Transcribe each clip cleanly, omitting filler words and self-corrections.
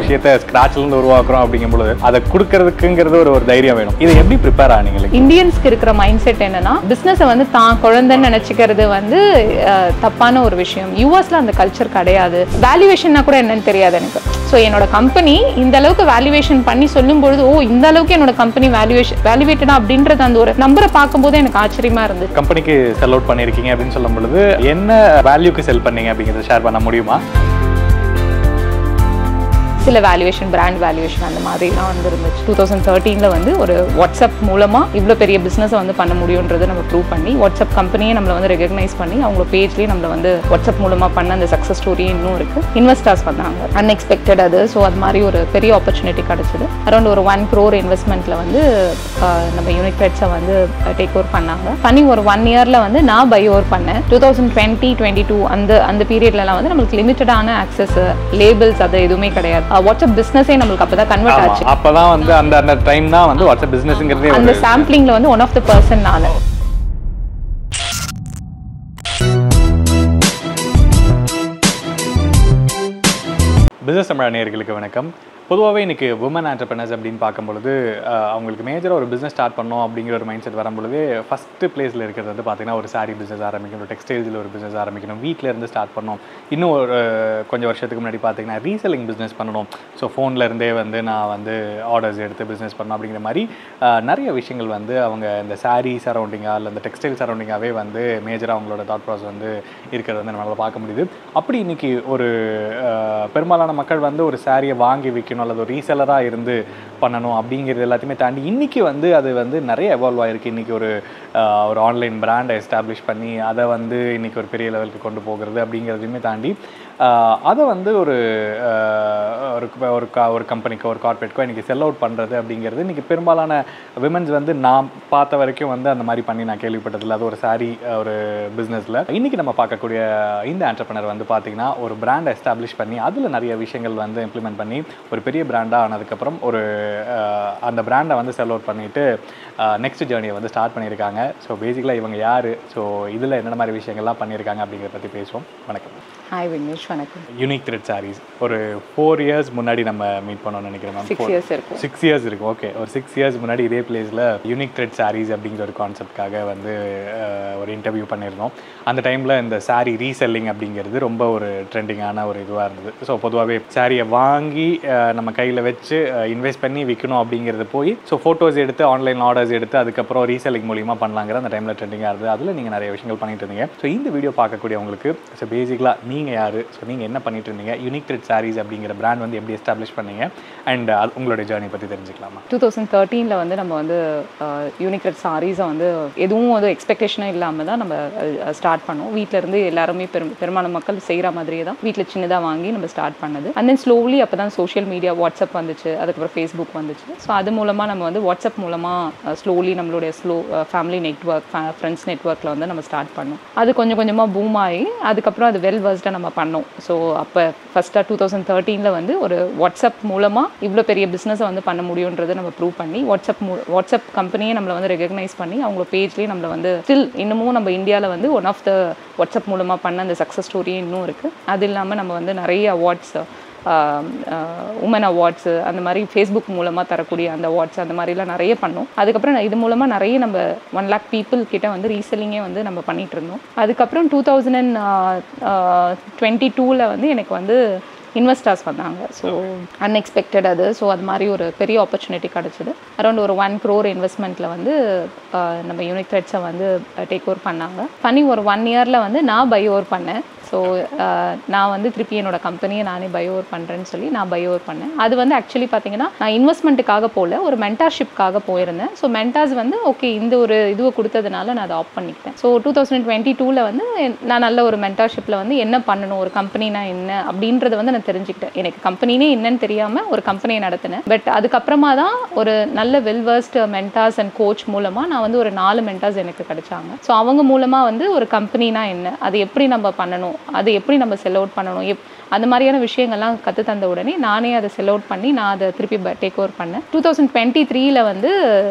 விஷயத்தை ஸ்கிராச்ல இருந்து உருவாக்குறோம் அப்படிங்கும்போது அதை கொடுக்கறதுக்குங்கிறது ஒரு தைரியம் வேணும். இதை எப்படி ப்ரிப்பேர் ஆனீங்க? இந்தியன்ஸ்க்கு இருக்கிற மைண்ட் செட் என்னன்னா, பிசினஸை வந்து தான் குழந்தைன்னு நினைச்சுக்கிறது வந்து தப்பான ஒரு விஷயம். யூஎஸ்ல அந்த கல்ச்சர் கிடையாது. வேல்யூவேஷன்னா கூட என்னன்னு தெரியாது எனக்கு. ஸோ என்னோட கம்பெனி இந்த அளவுக்கு வேல்யூவேஷன் பண்ணி சொல்லும் பொழுது, ஓ இந்த அளவுக்கு என்னோட கம்பெனி வேல்யூவேட்டடா அப்படின்றது அந்த ஒரு நம்பரை பார்க்கும்போது எனக்கு ஆச்சரியமா இருந்தது. கம்பெனிக்கு செல் அவுட் பண்ணியிருக்கீங்க அப்படின்னு சொல்லும் பொழுது என்ன வேல்யூக்கு செல் பண்ணீங்க அப்படிங்கிறத ஷேர் பண்ண முடியுமா? சில வேல்யூவேஷன், பிராண்ட் வேல்யூவேஷன் அந்த மாதிரிலாம் வந்து இருந்துச்சு. 2013 வந்து ஒரு வாட்ஸ்அப் மூலமா இவ்வளோ பெரிய பிஸ்னஸை வந்து பண்ண முடியுன்றதை நம்ம ப்ரூவ் பண்ணி, வாட்ஸ்அப் கம்பெனியை நம்மளை வந்து ரெகக்னைஸ் பண்ணி அவங்க பேஜ்லேயே நம்மளை வந்து வாட்ஸ்அப் மூலமா பண்ண அந்த சக்ஸஸ் ஸ்டோரி இன்னும் இருக்கு. இன்வெஸ்டர்ஸ் வந்தாங்க, அன்எக்ஸ்பெக்டட் அது. ஸோ அது மாதிரி ஒரு பெரிய ஆப்பர்ச்சுனிட்டி கிடைச்சது. அரௌண்ட் ஒரு 1 crore இன்வெஸ்ட்மெண்ட்ல வந்து நம்ம யூனிக் த்ரெட்ஸை வந்து டேக் ஓவர் பண்ணாங்க. பண்ணி ஒரு 1 yearல வந்து நான் பை ஓவர் பண்ணேன். 2020-22 அந்த பீரியட்லலாம் வந்து நம்மளுக்கு லிமிட்டடான ஆக்சஸ், லேபிள்ஸ் அது எதுவுமே கிடையாது. வாட்ஸ்அப் பிசினஸே நமக்கு அப்பதான் கன்வெர்ட் ஆச்சு. அப்பதான் வந்து அந்த டைம் தான் வந்து வாட்ஸ்அப் பிசினஸ்ங்கிறதே அந்த சாம்பிளிங்ல வந்து ஒன் ஆஃப் த பர்சன் நானு. பிசினஸ் தமிழ் நேயர்களுக்கு வணக்கம். பொதுவாகவே இன்றைக்கி உமன் ஆண்டர்பிரினர்ஸ் அப்படின்னு பார்க்கும்பொழுது அவங்களுக்கு மேஜராக ஒரு பிஸ்னஸ் ஸ்டார்ட் பண்ணோம் அப்படிங்கிற ஒரு மைண்ட் செட் வரும்பொழுது ஃபஸ்ட்டு பிளேஸில் இருக்கிறது வந்து பார்த்திங்கன்னா ஒரு சாரீ பிஸ்னஸ் ஆரம்பிக்கணும், ஒரு டெக்ஸ்டைல்ஸில் ஒரு பிஸ்னஸ் ஆரம்பிக்கணும், வீட்டில் இருந்து ஸ்டார்ட் பண்ணணும். இன்னும் ஒரு கொஞ்சம் வருஷத்துக்கு முன்னாடி பார்த்திங்கன்னா ரீசெல்லிங் பிஸ்னஸ் பண்ணணும். ஸோ ஃபோனில் இருந்தே வந்து நான் வந்து ஆர்டர்ஸ் எடுத்து பிஸ்னஸ் பண்ணணும் அப்படிங்கிற மாதிரி நிறைய விஷயங்கள் வந்து அவங்க இந்த சாரீ சரௌண்டிங்காக இல்லை இந்த டெக்ஸ்டைல் சரௌண்டிங்காகவே வந்து மேஜராக அவங்களோட தாட் ப்ராசஸ் வந்து இருக்கிறது வந்து நம்மளால் பார்க்க முடியுது. அப்படி இன்றைக்கி ஒரு பெரும்பாலான மக்கள் வந்து ஒரு சாரியை வாங்கி விற்கணும் அல்லது ஒரு ரீசெலராக இருந்து பண்ணணும் அப்படிங்கிறது எல்லாத்தையுமே தாண்டி இன்றைக்கி வந்து அது வந்து நிறைய எவால்வ் ஆகிருக்கு. இன்றைக்கி ஒரு ஆன்லைன் பிராண்டை எஸ்டாப்ளிஷ் பண்ணி அதை வந்து இன்றைக்கி ஒரு பெரிய லெவலுக்கு கொண்டு போகிறது அப்படிங்கிறதையுமே தாண்டி அதை வந்து ஒரு கம்பெனிக்கோ ஒரு கார்பரேட்க்கோ இன்றைக்கி செல் அவுட் பண்ணுறது அப்படிங்கிறது இன்றைக்கி பெரும்பாலான விமென்ஸ் வந்து நான் பார்த்த வரைக்கும் வந்து அந்த மாதிரி பண்ணி நான் கேள்விப்பட்டதில்லை. அது ஒரு சாரீ ஒரு பிஸ்னஸில் இன்றைக்கி நம்ம பார்க்கக்கூடிய இந்த ஆண்டர்பிரனர் வந்து பார்த்திங்கன்னா ஒரு பிராண்டை எஸ்டாப்ளிஷ் பண்ணி அதில் நிறைய விஷயங்கள் வந்து இம்ப்ளிமெண்ட் பண்ணி ஒரு பெரிய பிராண்டாக ஆனதுக்கப்புறம் ஒரு அந்த பிராண்டை வந்து செல் அவுட் பண்ணிவிட்டு நெக்ஸ்ட் ஜேர்னியை வந்து ஸ்டார்ட் பண்ணியிருக்காங்க. ஸோ பேசிக்கலாக இவங்க யார், ஸோ இதில் என்னென்ன மாதிரி விஷயங்கள்லாம் பண்ணியிருக்காங்க அப்படிங்கிறத பற்றி பேசுவோம். வணக்கம். ஹாய் விக்னேஷ், வணக்கம். யூனிக் த்ரெட் சாரீஸ் ஒரு 4 years முன்னாடி நம்ம மீட் பண்ணோம்னு நினைக்கிறேன். 6 years இருக்கும். 6 years இருக்கும். ஓகே, ஒரு 6 years முன்னாடி இதே பிளேஸில் யூனிக் த்ரெட் சாரீஸ் அப்படிங்கிற ஒரு கான்செப்ட்காக வந்து ஒரு இன்டர்வியூ பண்ணியிருந்தோம். அந்த டைமில் இந்த சாரீ ரீசெல்லிங் அப்படிங்கிறது ரொம்ப ஒரு ட்ரெண்டிங்கான ஒரு இதுவாக இருந்தது. ஸோ பொதுவாகவே சாரியை வாங்கி நம்ம கையில் வச்சு இன்வெஸ்ட் பண்ணி விற்கணும் அப்படிங்கிறது போய் ஸோ ஃபோட்டோஸ் எடுத்து ஆன்லைன் ஆர்டர்ஸ் எடுத்து அதுக்கப்புறம் ரீசெல்லிங் மூலியமாக பண்ணலாங்கிற அந்த டைமில் ட்ரெண்டிங்காக இருந்தது. அதில் நீங்கள் நிறைய விஷயங்கள் பண்ணிட்டு இருந்தீங்க. ஸோ இந்த வீடியோ பார்க்கக்கூடியவங்களுக்கு ஸோ பேசிக்கலாக நீங்கள் யார், ஸோ நீங்கள் என்ன பண்ணிட்டு இருந்தீங்க, யூனிக் த்ரெட் சாரீஸ் அப்படிங்கிற பிராண்ட் வந்து எப்படி எஸ்டாப்ளிஷ் பண்ணீங்க அண்ட் உங்களுடைய ஜேர்னி பற்றி தெரிஞ்சுக்கலாமா? 2013 வந்து நம்ம வந்து யூனிக் த்ரெட் சாரீஸை வந்து எதுவும் வந்து எக்ஸ்பெக்டேஷனே இல்லாமல் தான் நம்ம ஸ்டார்ட் பண்ணோம். வீட்டில் இருந்து எல்லாருமே பெரும்பாலான மக்கள் செய்கிற மாதிரியே தான் வீட்டில் சின்னதாக வாங்கி நம்ம ஸ்டார்ட் பண்ணது. அண்ட் தென் ஸ்லோலி அப்போ தான் சோஷியல் மீடியா, வாட்ஸ்அப் வந்துச்சு, அதுக்கப்புறம் ஃபேஸ்புக் வந்துச்சு. ஸோ அது மூலமாக நம்ம வந்து வாட்ஸ்அப் மூலமாக ஸ்லோலி நம்மளுடைய ஃபேமிலி நெட்வொர்க், ஃப்ரெண்ட்ஸ் நெட்வொர்க்கில் வந்து நம்ம ஸ்டார்ட் பண்ணோம். அது கொஞ்சம் கொஞ்சமாக பூம் ஆகி அதுக்கப்புறம் அது வெல் வர்ஸ்டாக நம்ம பண்ணோம். ஸோ அப்போ ஃபஸ்ட்டாக 2013 வந்து ஒரு வாட்ஸ்அப் மூலமாக இவ்வளோ பெரிய பிஸ்னஸை வந்து பண்ண முடியுன்றதை நம்ம ப்ரூவ் பண்ணி, வாட்ஸ்அப் கம்பெனியை நம்மளை வந்து ரெகக்னைஸ் பண்ணி அவங்க பேஜ்லேயே நம்மளை வந்து ஸ்டில் இன்னமும் நம்ம இந்தியாவில் வந்து ஒன் ஆஃப் த வாட்ஸ்அப் மூலமாக பண்ண அந்த சக்ஸஸ் ஸ்டோரியே இன்னும் இருக்குது. அது இல்லாமல் நம்ம வந்து நிறைய அவார்ட்ஸ், உமன் அவார்ட்ஸு அந்த மாதிரி ஃபேஸ்புக் மூலமாக தரக்கூடிய அந்த அவார்ட்ஸ் அந்த மாதிரிலாம் நிறைய பண்ணோம். அதுக்கப்புறம் இது மூலமாக நிறைய நம்ம 1 lakh people கிட்ட வந்து ரீசெல்லிங்கே வந்து நம்ம பண்ணிகிட்டு இருந்தோம். அதுக்கப்புறம் 2022 வந்து எனக்கு வந்து இன்வெஸ்டர்ஸ் வந்தாங்க. ஸோ அன்எக்ஸ்பெக்டட் அது. ஸோ அது மாதிரி ஒரு பெரிய ஆப்பர்ச்சுனிட்டி கிடச்சிது. அரௌண்ட் ஒரு 1 crore இன்வெஸ்ட்மெண்ட்டில் வந்து நம்ம யூனிக் த்ரெட்ஸை வந்து டேக் ஓவர் பண்ணாங்க. பண்ணி ஒரு 1 yearல வந்து நான் பை ஓவர் பண்ணேன். ஸோ நான் வந்து திருப்பி என்னோட கம்பெனியை நானே பை ஓவர் பண்ணுறேன்னு சொல்லி நான் பை ஓவர் பண்ணேன். அது வந்து ஆக்சுவலி பார்த்தீங்கன்னா நான் இன்வெஸ்ட்மெண்ட்டுக்காக போகல, ஒரு மென்டார்ஷிப்காக போயிருந்தேன். ஸோ மென்டார்ஸ் வந்து ஓகே இந்த ஒரு இதுவை கொடுத்ததுனால நான் அதை ஆப் பண்ணிக்கிட்டேன். ஸோ 2022 வந்து நான் நல்ல ஒரு மென்டார்ஷிப்பில் வந்து என்ன பண்ணணும், ஒரு கம்பெனினா என்ன அப்படின்றத வந்து நான் தெரிஞ்சுக்கிட்டேன். எனக்கு கம்பெனினே என்னன்னு தெரியாமல் ஒரு கம்பெனியை நடத்தினேன். பட் அதுக்கப்புறமா தான் ஒரு நல்ல வெல்வர்ஸ்ட் மென்டார்ஸ் அண்ட் கோச் மூலமாக நான் வந்து ஒரு 4 மென்டார்ஸ் எனக்கு கிடைச்சாங்க. ஸோ அவங்க மூலமாக வந்து ஒரு கம்பெனினா என்ன, அது எப்படி நம்ம பண்ணணும், அது எப்படி நம்ம செல் அவுட் பண்ணணும், அந்த மாதிரியான விஷயங்கள்லாம் கற்று தந்த உடனே நானே அதை செல் அவுட் பண்ணி நான் அதை திருப்பி டேக் ஓவர் பண்ணேன். 2023 வந்து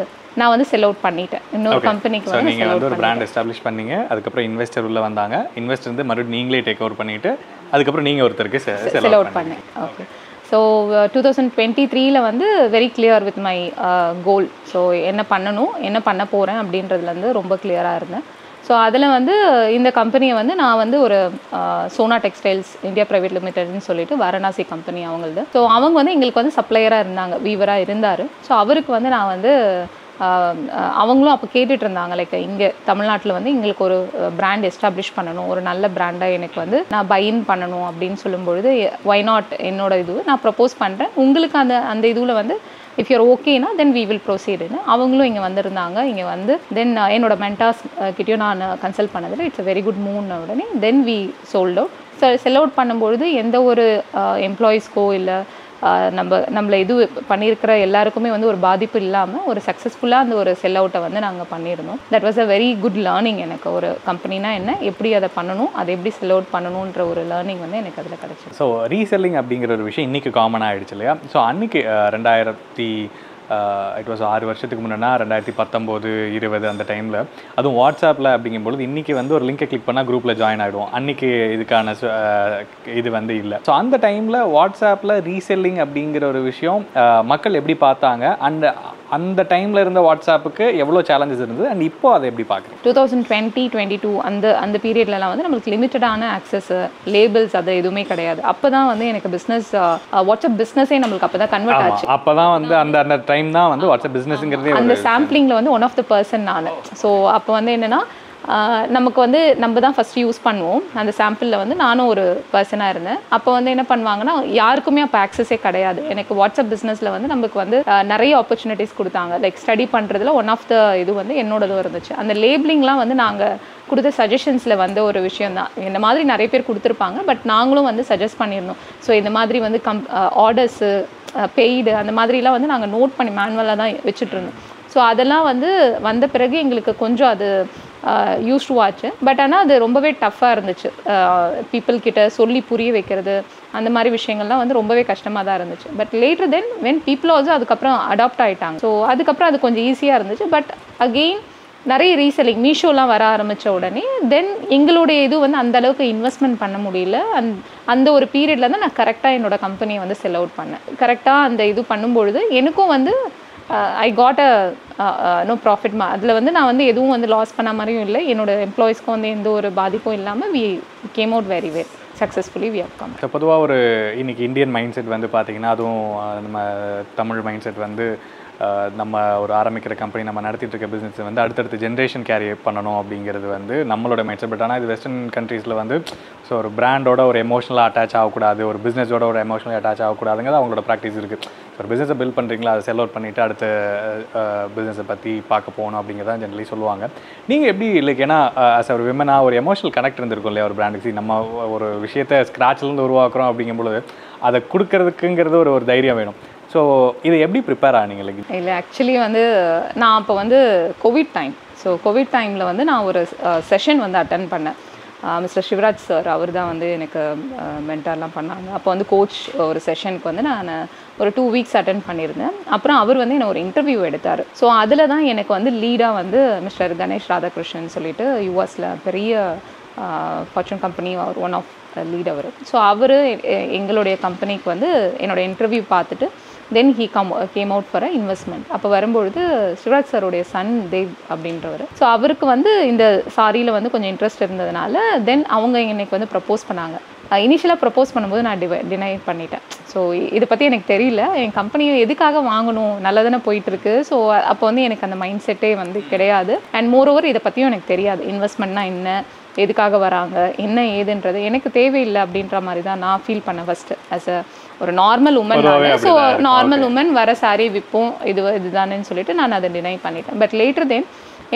நான் வந்து செல் அவுட் பண்ணிட்டேன் இன்னொரு கம்பெனிக்கு. வந்து நீங்கள் வந்து ஒரு பிராண்ட் எஸ்டாப்ளிஷ் பண்ணீங்க, அதுக்கப்புறம் இன்வெஸ்டர் உள்ள வந்தாங்க, இன்வெஸ்டர் வந்து மறுபடியும் நீங்களே டேக் ஓவர் பண்ணிட்டு அதுக்கப்புறம் நீங்கள் ஒருத்தருக்கு செல் அவுட் பண்ணேன். ஓகே. ஸோ 2023 வந்து very clear with my goal. So என்ன பண்ணணும், என்ன பண்ண போகிறேன் அப்படின்றதுலேருந்து ரொம்ப கிளியராக இருந்தேன். ஸோ அதில் வந்து இந்த கம்பெனியை வந்து நான் வந்து ஒரு சோனா டெக்ஸ்டைல்ஸ் இந்தியா ப்ரைவேட் லிமிடெட்னு சொல்லிட்டு வாரணாசி கம்பெனி அவங்களது. ஸோ அவங்க வந்து எங்களுக்கு வந்து சப்ளையராக இருந்தாங்க, வீவராக இருந்தார். ஸோ அவருக்கு வந்து நான் வந்து அவங்களும் அப்போ கேட்டுட்டு இருந்தாங்க, லைக் இங்கே தமிழ்நாட்டில் வந்து எங்களுக்கு ஒரு பிராண்ட் எஸ்டாப்ளிஷ் பண்ணணும், ஒரு நல்ல பிராண்டாக எனக்கு வந்து நான் பைன் பண்ணணும் அப்படின்னு சொல்லும்பொழுது ஒய் நாட் என்னோட இது நான் ப்ரப்போஸ் பண்ணுறேன், உங்களுக்கு அந்த இதுவில் வந்து இஃப் யூர் ஓகேனா தென் வி வில் ப்ரொசீடுன்னு அவங்களும் இங்கே வந்திருந்தாங்க. இங்கே வந்து தென் என்னோட மென்டாஸ் கிட்டேயும் நான் கன்சல்ட் பண்ணதில் இட்ஸ் அ வெரி குட் மூவ்னு உடனே then we sold out. Sell out பண்ணும்பொழுது எந்த ஒரு எம்ப்ளாயீஸ்க்கோ இல்லை நம்மளை இது பண்ணியிருக்கிற எல்லாருக்குமே வந்து ஒரு பாதிப்பு இல்லாமல் ஒரு சக்ஸஸ்ஃபுல்லாக அந்த ஒரு செல் அவுட்டை வந்து நாங்கள் பண்ணியிருந்தோம். That was a very good learning. எனக்கு ஒரு கம்பெனினா என்ன, எப்படி அதை பண்ணணும், அதை எப்படி செல் அவுட் பண்ணணுன்ற ஒரு லேர்னிங் வந்து எனக்கு அதில் கிடச்சிது. ஸோ ரீசெல்லிங் அப்படிங்கிற ஒரு விஷயம் இன்றைக்கி காமனாக ஆகிடுச்சு இல்லையா? ஸோ அன்றைக்கி 6 வருஷத்துக்கு முன்னாடி 2019, 20 அந்த டைமில், அதுவும் வாட்ஸ்அப்பில் அப்படிங்கும்பொழுது இன்றைக்கி வந்து ஒரு லிங்கை கிளிக் பண்ணால் குரூப்பில் ஜாயின் ஆகிடுவோம். அன்றைக்கி இதுக்கான இது வந்து இல்லை. ஸோ அந்த டைமில் வாட்ஸ்அப்பில் ரீசெல்லிங் அப்படிங்கிற ஒரு விஷயம் மக்கள் எப்படி பார்த்தாங்க, அந்த டைமில் இருந்த வாட்ஸ்அப்புக்கு எவ்வளோ சேலஞ்சஸ் இருந்தது அண்ட் இப்போ அதை எப்படி பார்க்குறேன்? 2020-22 அந்த பீரியட்லலாம் வந்து நம்மளுக்கு லிமிட்டடான ஆக்சஸ், லேபிள்ஸ் அது எதுவுமே கிடையாது. அப்போ தான் வந்து எனக்கு பிஸ்னஸ் வாட்ஸ்அப் பிஸ்னஸே நம்மளுக்கு அப்போ தான் கன்வெர்ட் ஆச்சு. அப்போ தான் வந்து அந்த டைம் தான் வந்து வாட்ஸ்அப் பிஸ்னஸ்ங்கிறதே அந்த சாம்பிளிங்கில் வந்து ஒன் ஆஃப் த பர்சன் நான். ஸோ அப்போ வந்து என்னென்னா நமக்கு வந்து நம்ம தான் ஃபஸ்ட்டு யூஸ் பண்ணுவோம். அந்த சாம்பிளில் வந்து நானும் ஒரு பர்சனாக இருந்தேன். அப்போ வந்து என்ன பண்ணுவாங்கன்னா யாருக்குமே அப்போ ஆக்சஸே கிடையாது. எனக்கு வாட்ஸ்அப் பிஸ்னஸில் வந்து நமக்கு வந்து நிறைய ஆப்பர்ச்சுனிட்டிஸ் கொடுத்தாங்க. லைக் ஸ்டடி பண்ணுறதுல ஒன் ஆஃப் த இது வந்து என்னோடதும் இருந்துச்சு. அந்த லேபிளிங்லாம் வந்து நாங்கள் கொடுத்த சஜஷன்ஸில் வந்து ஒரு விஷயம் தான். இந்த மாதிரி நிறைய பேர் கொடுத்துருப்பாங்க, பட் நாங்களும் வந்து சஜஸ்ட் பண்ணியிருந்தோம். ஸோ இந்த மாதிரி வந்து ஆர்டர்ஸு பெய்டு அந்த மாதிரிலாம் வந்து நாங்கள் நோட் பண்ணி மேனுவலாக தான் வச்சுட்டு இருந்தோம். ஸோ அதெல்லாம் வந்து வந்த பிறகு எங்களுக்கு கொஞ்சம் அது யூஸ் டு ஆச்சு. பட் ஆனால் அது ரொம்பவே டஃப்பாக இருந்துச்சு. பீப்புள் கிட்ட சொல்லி புரிய வைக்கிறது அந்த மாதிரி விஷயங்கள்லாம் வந்து ரொம்பவே கஷ்டமாக தான் இருந்துச்சு. But later then when people also அதுக்கப்புறம் அடாப்ட் ஆகிட்டாங்க. ஸோ அதுக்கப்புறம் அது கொஞ்சம் ஈஸியாக இருந்துச்சு. பட் அகெயின் நிறைய ரீசெல்லிங் மீஷோலாம் வர ஆரம்பித்த உடனே தென் எங்களுடைய இது வந்து அந்தளவுக்கு இன்வெஸ்ட்மெண்ட் பண்ண முடியல. அந்த ஒரு பீரியடில் தான் நான் கரெக்டாக என்னோடய கம்பெனியை வந்து செல் அவுட் பண்ணேன். கரெக்டாக அந்த இது பண்ணும்பொழுது எனக்கும் வந்து ஐ காட் நோ ப்ராஃபிட். அதில் வந்து நான் வந்து எதுவும் வந்து லாஸ் பண்ண மாதிரியும் இல்லை, என்னோடய எம்ப்ளாயீஸ்க்கும் வந்து எந்த ஒரு பாதிப்பும் இல்லாமல் we came out very well successfully we have come. So பொதுவாக ஒரு இன்றைக்கி இந்தியன் மைண்ட் செட் வந்து பார்த்திங்கன்னா, அதுவும் நம்ம தமிழ் மைண்ட் செட் வந்து நம்ம ஒரு ஆரம்பிக்கிற கம்பெனி, நம்ம நடத்திட்டு இருக்க பிஸ்னஸ் வந்து அடுத்தடுத்த ஜென்ரேஷன் கேரி பண்ணணும் அப்படிங்கிறது வந்து நம்மளோட மைண்ட் செட். பட் ஆனால் இது வெஸ்டர்ன் கண்ட்ரீஸில் வந்து ஸோ ஒரு பிராண்டோட ஒரு எமோஷனலாக அட்டாச் ஆகக்கூடாது, ஒரு பிஸ்னஸோட ஒரு எமோஷனலாக அட்டாச் ஆகக்கூடாதுங்கிறது அவங்களோட ப்ராக்டிஸ் இருக்குது. ஒரு பிஸ்னஸை பில்ட் பண்ணுறீங்களா, அதை செல் அவுட் பண்ணிவிட்டு அடுத்த பிஸ்னஸை பற்றி பார்க்க போகணும் அப்படிங்கிறதான் ஜென்ரலி சொல்லுவாங்க. நீங்கள் எப்படி லைக், ஏன்னா ஆஸ் ஒரு விமனாக ஒரு எமோஷனல் கனெக்ட் இருந்திருக்கும் இல்லையா ஒரு பிராண்டுக்கு? நம்ம ஒரு விஷயத்தை ஸ்க்ராட்ச்லேருந்து உருவாக்குறோம் அப்படிங்கும்பொழுது அதை கொடுக்கறதுக்குங்கிறது ஒரு தைரியம் வேணும். ஸோ இதை எப்படி ப்ரிப்பேர் ஆனீங்க? இல்லை, ஆக்சுவலி வந்து நான் அப்போ வந்து கோவிட் டைம். ஸோ கோவிட் டைமில் வந்து நான் ஒரு செஷன் வந்து அட்டன் பண்ணேன். மிஸ்டர் சிவராஜ் சார் அவர் தான் வந்து எனக்கு மென்டார்லாம் பண்ணாங்க. அப்போ வந்து கோச் ஒரு செஷனுக்கு வந்து நான் ஒரு 2 வீக்ஸ் அட்டன் பண்ணியிருந்தேன். அப்புறம் அவர் வந்து என்னை ஒரு இன்டர்வியூ எடுத்தார். ஸோ அதில் தான் எனக்கு வந்து லீடாக வந்து மிஸ்டர் கணேஷ் ராதாகிருஷ்ணன் சொல்லிட்டு யூஎஸில் பெரிய ஃபார்ச்சூன் கம்பெனி அவர் ஒன் ஆஃப் லீட் அவர். ஸோ அவர் எங்களுடைய கம்பெனிக்கு வந்து என்னோடய இன்டர்வியூ பார்த்துட்டு then he came out for a investment. அப்போ வரும்பொழுது சிவராஜ் சாருடைய சன் தேவ் அப்படின்றவர். ஸோ அவருக்கு வந்து இந்த சாரியில் வந்து கொஞ்சம் இன்ட்ரெஸ்ட் இருந்ததுனால தென் அவங்க எனக்கு வந்து ப்ரப்போஸ் பண்ணாங்க. இனிஷியலாக ப்ரப்போஸ் பண்ணும்போது நான் டினை பண்ணிட்டேன். ஸோ இதை பற்றி எனக்கு தெரியல, என் கம்பெனியை எதுக்காக வாங்கணும், நல்லா தானே போயிட்டுருக்கு. ஸோ அப்போ வந்து எனக்கு அந்த மைண்ட் செட்டே வந்து கிடையாது. அண்ட் மோரோவர் இதை பற்றியும் எனக்கு தெரியாது, இன்வெஸ்ட்மெண்ட்னா என்ன, எதுக்காக வராங்க, என்ன ஏதுன்றது எனக்கு தேவையில்லை அப்படின்ற மாதிரி தான் நான் ஃபீல் பண்ணேன் ஃபஸ்ட்டு ஆஸ் அ ஒரு normal woman. So normal woman வர சாரீ விற்போம், இதுதானேன்னு சொல்லிட்டு நான் அதை டினை பண்ணிட்டேன். பட் லேட்டர் தென்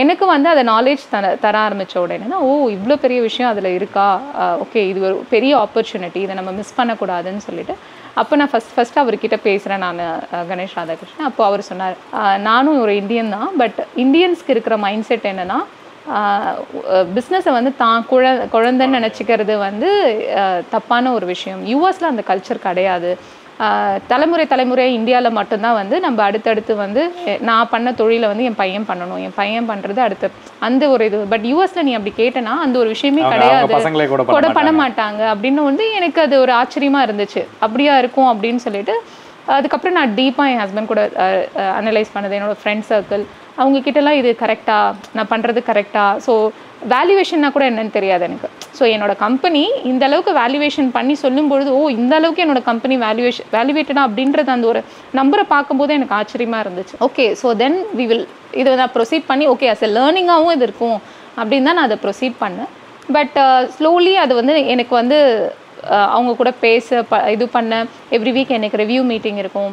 எனக்கு வந்து அதை நாலேஜ் தர ஆரம்பித்த உடனே ஓ இவ்வளோ பெரிய விஷயம் அதில் இருக்கா, ஓகே இது ஒரு பெரிய ஆப்பர்ச்சுனிட்டி, இதை நம்ம மிஸ் பண்ணக்கூடாதுன்னு சொல்லிட்டு அப்போ நான் ஃபஸ்ட்டு அவர்கிட்ட பேசுகிறேன் நான், கணேஷ் ராதாகிருஷ்ணன். அப்போ அவர் சொன்னார், நானும் ஒரு இந்தியன் தான், பட் இந்தியன்ஸ்க்கு இருக்கிற மைண்ட் செட் என்னென்னா பிஸ்னஸை வந்து தான் குழந்தைன்னு நினச்சிக்கிறது வந்து தப்பான ஒரு விஷயம். யூஎஸில் அந்த கல்ச்சர் கிடையாது. தலைமுறை இந்தியாவில் மட்டும்தான் வந்து நம்ம அடுத்தடுத்து வந்து நான் பண்ண தொழிலை வந்து என் பையன் பண்ணணும், என் பையன் பண்ணுறது அடுத்து அந்த ஒரு இது. பட் யூஎஸில் நீ அப்படி கேட்டனா அந்த ஒரு விஷயமே கிடையாது, கூட பண்ண மாட்டாங்க அப்படின்னு வந்து எனக்கு அது ஒரு ஆச்சரியமாக இருந்துச்சு. அப்படியா இருக்கும் அப்படின்னு சொல்லிட்டு அதுக்கப்புறம் நான் டீப்பாக என் ஹஸ்பண்ட் கூட அனலைஸ் பண்ணது, என்னோட ஃப்ரெண்ட் சர்க்கிள் அவங்கக்கிட்டலாம் இது கரெக்டாக நான் பண்ணுறது கரெக்டாக. ஸோ வேல்யூவேஷன்னா கூட என்னன்னு தெரியாது எனக்கு. ஸோ என்னோட கம்பெனி இந்த அளவுக்கு வேல்யூவேஷன் பண்ணி சொல்லும்பொழுது இந்த அளவுக்கு என்னோட கம்பெனி வேல்யூவேட்டடா அப்படின்றது அந்த ஒரு நம்பரை பார்க்கும்போது எனக்கு ஆச்சரியமாக இருந்துச்சு. Okay, so then we will இதை நான் ப்ரொசீட் பண்ணி ஓகே அஸ் எ லேர்னிங்காகவும் இது இருக்கும் அப்படின்னு தான் நான் அதை ப்ரொசீட் பண்ணேன். பட் ஸ்லோலி அது வந்து எனக்கு வந்து அவங்க கூட பேச இது பண்ண எவ்ரி வீக் எனக்கு ரிவ்யூ மீட்டிங் இருக்கும்.